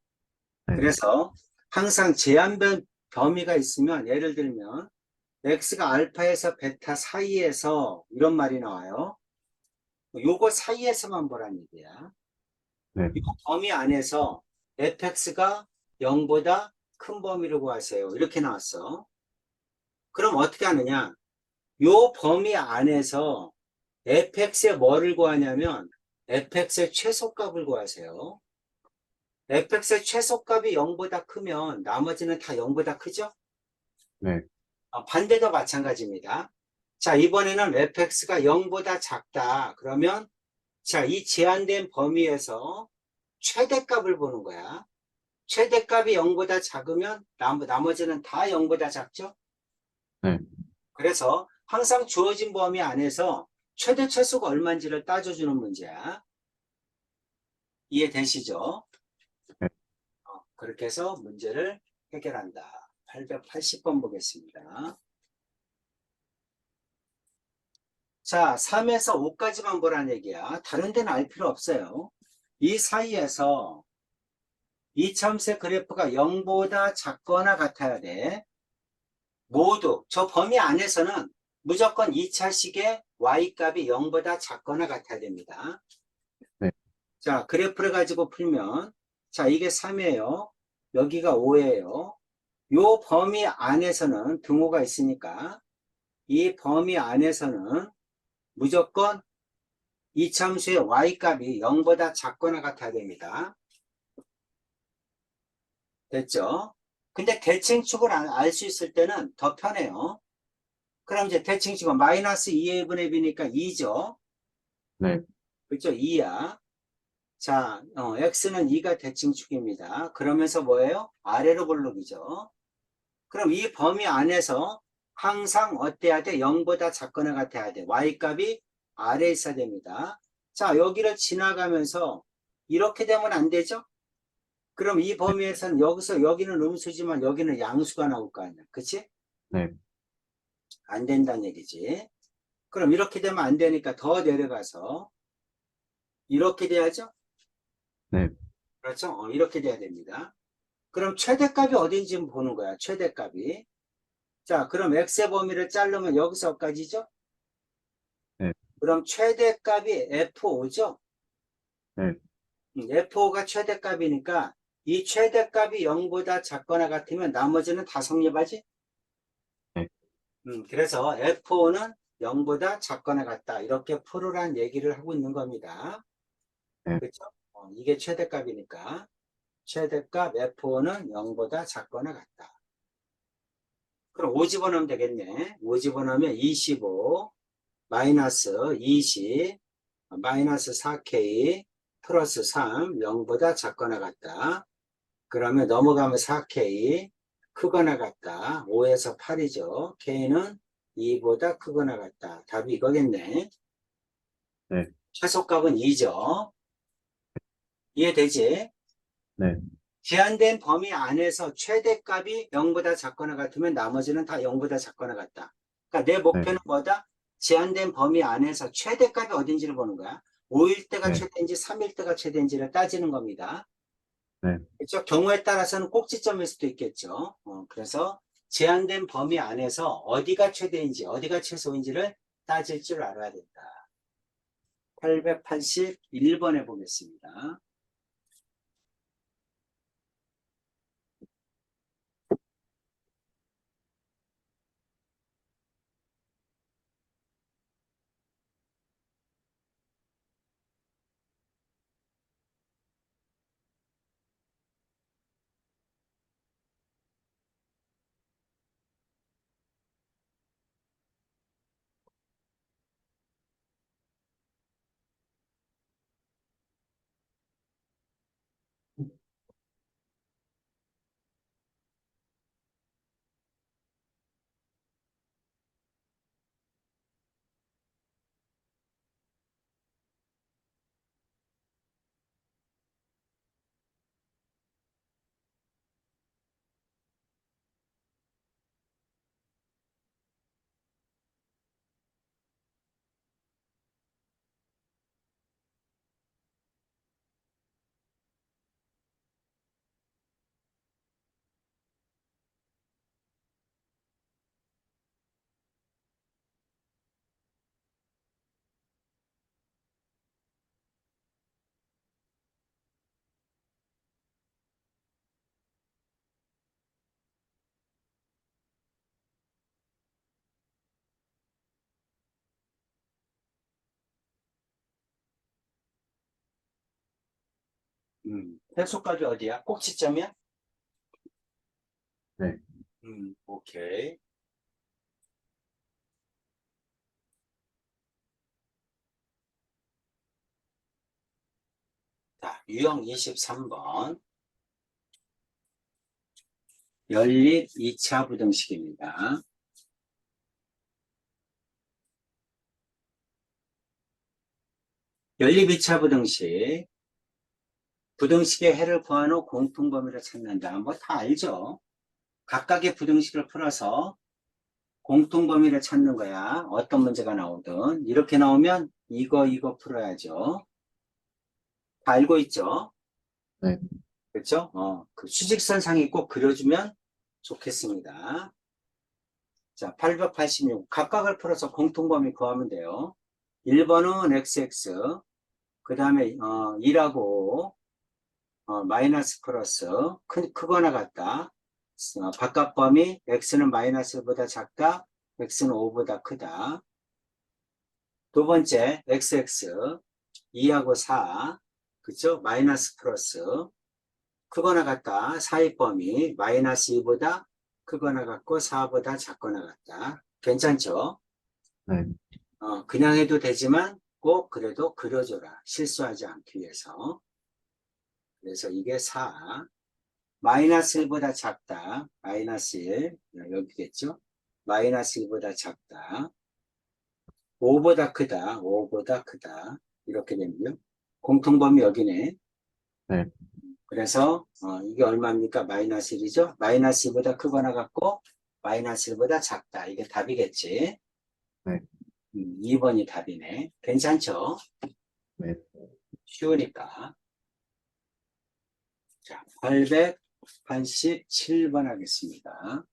네. 그래서 항상 제한된 범위가 있으면 예를 들면 x가 알파에서 베타 사이에서 이런 말이 나와요. 요거 사이에서만 보란 얘기야. 네. 이 범위 안에서 fx가 0보다 큰 범위를 구하세요. 이렇게 나왔어. 그럼 어떻게 하느냐? 요 범위 안에서 fx의 뭐를 구하냐면 fx의 최소값을 구하세요. fx의 최소값이 0보다 크면 나머지는 다 0보다 크죠? 네. 반대도 마찬가지입니다. 자, 이번에는 fx가 0보다 작다. 그러면 자, 이 제한된 범위에서 최대값을 보는 거야. 최대값이 0보다 작으면 나머지는 다 0보다 작죠? 네. 그래서 항상 주어진 범위 안에서 최대 최소가 얼마인지를 따져주는 문제야. 이해되시죠? 네. 그렇게 해서 문제를 해결한다. 880번 보겠습니다. 자, 3에서 5까지만 보라는 얘기야. 다른 데는 알 필요 없어요. 이 사이에서 이참수의 그래프가 0보다 작거나 같아야 돼. 모두 저 범위 안에서는 무조건 2차식의 y값이 0보다 작거나 같아야 됩니다. 네. 자, 그래프를 가지고 풀면 자, 이게 3이에요. 여기가 5예요. 요 범위 안에서는 등호가 있으니까 이 범위 안에서는 무조건 이참수의 y값이 0보다 작거나 같아야 됩니다. 됐죠? 근데 대칭축을 알 수 있을 때는 더 편해요. 그럼 이제 대칭축은 마이너스 2의 분의 b니까 2죠? 네. 그렇죠? 2야. 자, x는 2가 대칭축입니다. 그러면서 뭐예요? 아래로 볼록이죠. 그럼 이 범위 안에서 항상 어때야 돼? 0보다 작거나 같아야 돼. y값이 아래에 있어야 됩니다. 자, 여기를 지나가면서 이렇게 되면 안 되죠? 그럼 이 범위에서는 여기서 여기는 음수지만 여기는 양수가 나올 거 아니야. 그치? 네. 안 된다는 얘기지. 그럼 이렇게 되면 안 되니까 더 내려가서 이렇게 돼야죠? 네. 그렇죠? 이렇게 돼야 됩니다. 그럼 최대값이 어딘지 보는 거야. 최대값이. 자, 그럼 x의 범위를 자르면 여기서까지죠? 네. 그럼 최대값이 F5죠? 네. F5가 최대값이니까 이 최대값이 0보다 작거나 같으면 나머지는 다 성립하지? 네. 그래서 F5는 0보다 작거나 같다. 이렇게 풀으란 얘기를 하고 있는 겁니다. 네. 그렇죠? 이게 최대값이니까 최대값 F5는 0보다 작거나 같다. 그럼 5 집어넣으면 되겠네. 5 집어넣으면 25 마이너스 20 마이너스 4K 플러스 3 0보다 작거나 같다. 그러면 넘어가면 4K 크거나 같다. 5에서 8이죠. K는 2보다 크거나 같다. 답이 이거겠네. 네. 최소값은 2죠. 이해되지? 네. 제한된 범위 안에서 최대값이 0보다 작거나 같으면 나머지는 다 0보다 작거나 같다. 그러니까 내 목표는 뭐다? 제한된 범위 안에서 최대값이 어딘지를 보는 거야. 5일 때가 네. 최대인지 3일 때가 최대인지를 따지는 겁니다. 네. 그렇죠? 경우에 따라서는 꼭지점일 수도 있겠죠. 그래서 제한된 범위 안에서 어디가 최대인지 어디가 최소인지를 따질 줄 알아야 된다. 881번에 보겠습니다. 해소값이 어디야? 꼭지점이야? 네. 오케이. 자, 유형 23번. 연립 2차 부등식입니다. 연립 2차 부등식. 부등식의 해를 구한 후 공통범위를 찾는다. 뭐 다 알죠? 각각의 부등식을 풀어서 공통범위를 찾는 거야. 어떤 문제가 나오든. 이렇게 나오면 이거 풀어야죠. 다 알고 있죠? 네. 그렇죠? 그 수직선상이 꼭 그려주면 좋겠습니다. 자, 886. 각각을 풀어서 공통범위 구하면 돼요. 1번은 XX, 그 다음에 2라고 마이너스 플러스 크거나 같다. 바깥 범위 x는 마이너스보다 작다. x는 5보다 크다. 두 번째 xx 2하고 4 그쵸? 마이너스 플러스 크거나 같다. 사이 범위 마이너스 2보다 크거나 같고 4보다 작거나 같다. 괜찮죠? 네. 그냥 해도 되지만 꼭 그래도 그려줘라. 실수하지 않기 위해서. 그래서 이게 4. 마이너스 1보다 작다. 마이너스 1. 여기겠죠? 마이너스 1보다 작다. 5보다 크다. 5보다 크다. 이렇게 되고요. 공통범위 여기네. 네. 그래서 이게 얼마입니까? 마이너스 1이죠? 마이너스 1보다 크거나 같고 마이너스 1보다 작다. 이게 답이겠지? 네. 2번이 답이네. 괜찮죠? 네. 쉬우니까. 자, 887번 하겠습니다.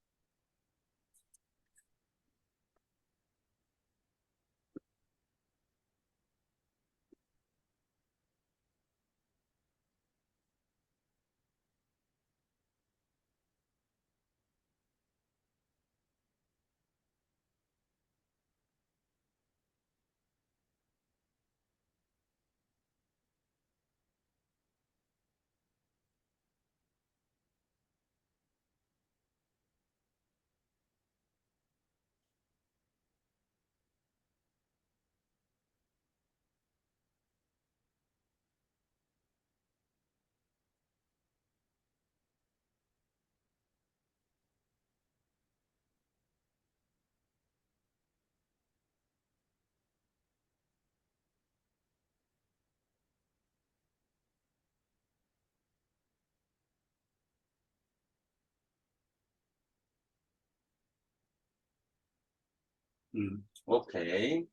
오케이.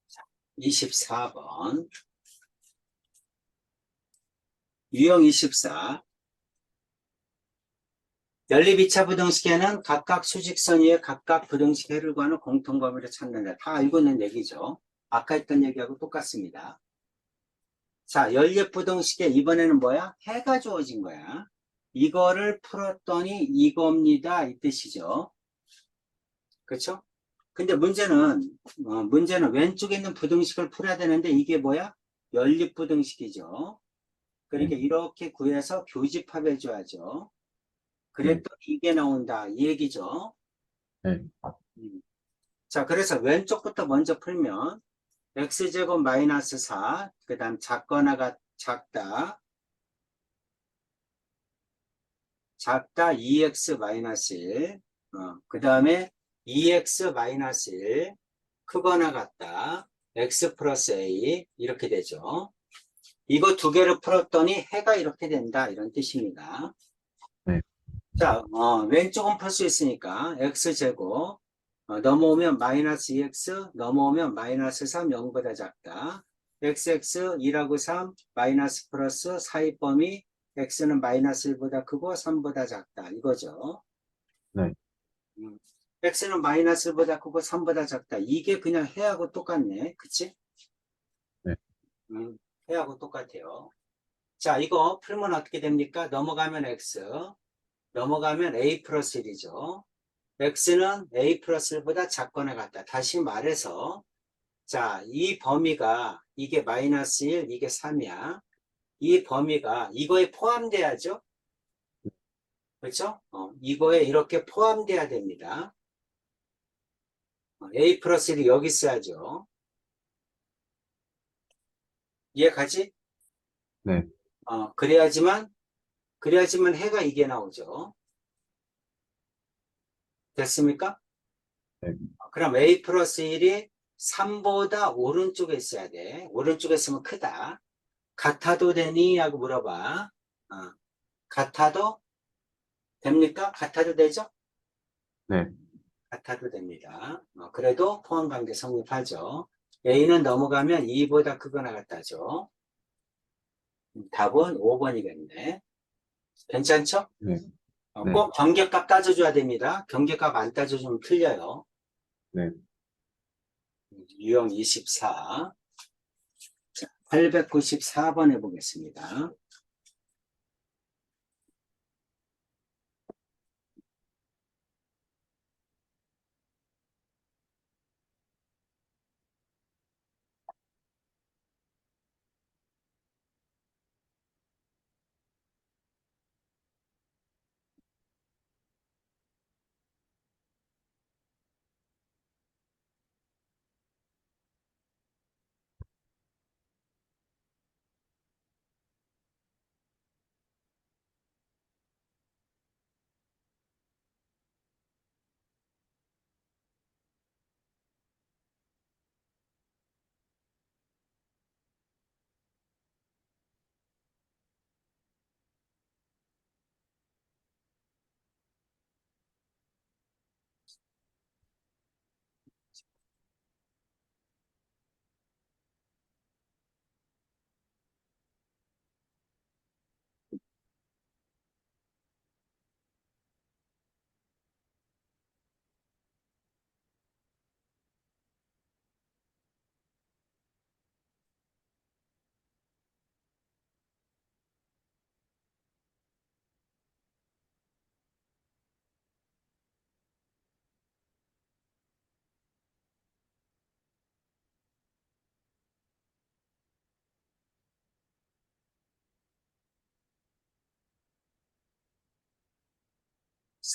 자, 24번. 유형 24. 연립 2차 부등식에는 각각 수직선 위에 각각 부등식 해를 구하는 공통범위를 찾는다. 다 알고 있는 얘기죠. 아까 했던 얘기하고 똑같습니다. 자, 연립 부등식에 이번에는 뭐야? 해가 주어진 거야. 이거를 풀었더니 이겁니다. 이 뜻이죠. 그렇죠? 근데 문제는 왼쪽에 있는 부등식을 풀어야 되는데 이게 뭐야? 연립 부등식이죠. 그러니까 네. 이렇게 구해서 교집합해 줘야죠. 네. 그랬더니 이게 나온다. 이 얘기죠. 네. 음. 자, 그래서 왼쪽부터 먼저 풀면 x제곱 마이너스 4, 그 다음 작거나가 작다 2x 마이너스 1, 그 다음에 2x 마이너스 1, 크거나 같다, x 플러스 a, 이렇게 되죠. 이거 두 개를 풀었더니 해가 이렇게 된다, 이런 뜻입니다. 네. 자, 왼쪽은 풀 수 있으니까 x제곱, 넘어오면 마이너스 2x, 넘어오면 마이너스 3, 0보다 작다. xx 2라고 3, 마이너스 플러스 사이 범위, x는 마이너스 1보다 크고 3보다 작다. 이거죠. 네. 음, x는 마이너스 1보다 크고 3보다 작다. 이게 그냥 해하고 똑같네. 그치? 네. 해하고 똑같아요. 자, 이거 풀면 어떻게 됩니까? 넘어가면 x, 넘어가면 a 플러스 1이죠. x는 a 플러스 1보다 작거나 같다. 다시 말해서, 자, 이 범위가, 이게 마이너스 1, 이게 3이야. 이 범위가 이거에 포함돼야죠? 그렇죠? 이거에 이렇게 포함돼야 됩니다. a 플러스 1이 여기 있어야죠. 이해가지? 네. 그래야지만 해가 이게 나오죠. 됐습니까? 네. 그럼 a 플러스 1이 3보다 오른쪽에 있어야 돼. 오른쪽에 있으면 크다. 같아도 되니? 하고 물어봐. 같아도 됩니까? 같아도 되죠? 네. 같아도 됩니다. 그래도 포함관계 성립하죠. A는 넘어가면 2보다 크거나 같다죠. 답은 5번이겠네. 괜찮죠? 네. 네. 꼭 경계값 따져줘야 됩니다. 경계값 안 따져주면 틀려요. 네. 유형 24. 자, 894번 해보겠습니다.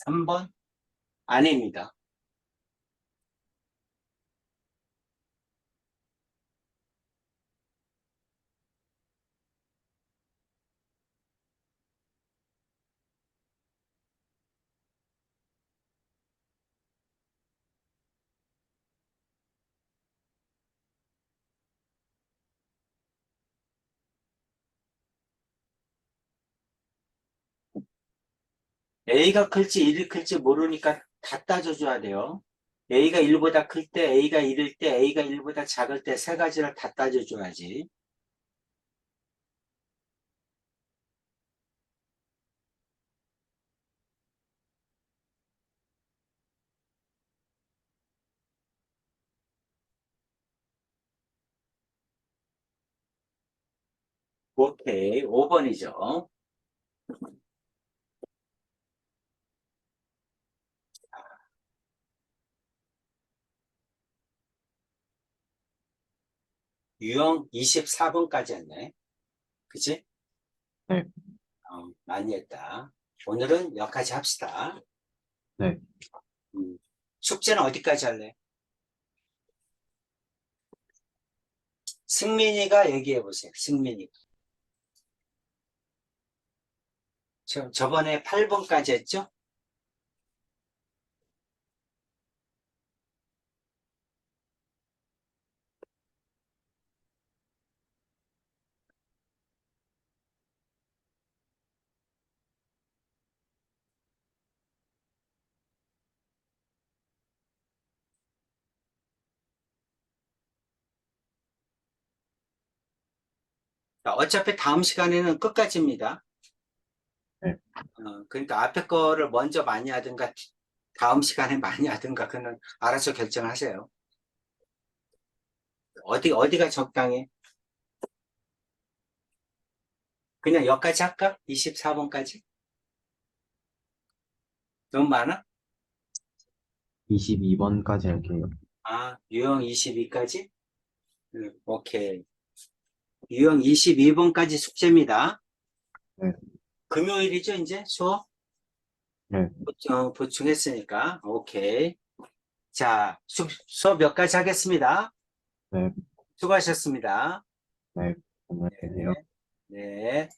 3번? 아닙니다. A가 클지 1이 클지 모르니까 다 따져줘야 돼요. A가 1보다 클 때, A가 1일 때, A가 1보다 작을 때 세 가지를 다 따져줘야지. 오케이, 5번이죠. 유형 24번까지 했네. 그치? 네. 많이 했다. 오늘은 여기까지 합시다. 네. 숙제는 어디까지 할래? 승민이가 얘기해 보세요. 승민이가. 저번에 8번까지 했죠? 자, 어차피 다음 시간에는 끝까지입니다. 네. 그러니까 앞에 거를 먼저 많이 하든가 다음 시간에 많이 하든가 그는 알아서 결정하세요. 어디가 적당해? 그냥 여기까지 할까? 24번까지? 너무 많아? 22번까지 할게요. 유형 22까지? 오케이. 유형 22번까지 숙제입니다. 네. 금요일이죠, 이제 수업? 네. 보충했으니까. 오케이. 자, 수업 몇 가지 하겠습니다. 네. 수고하셨습니다. 네. 안녕히 계세요. 네.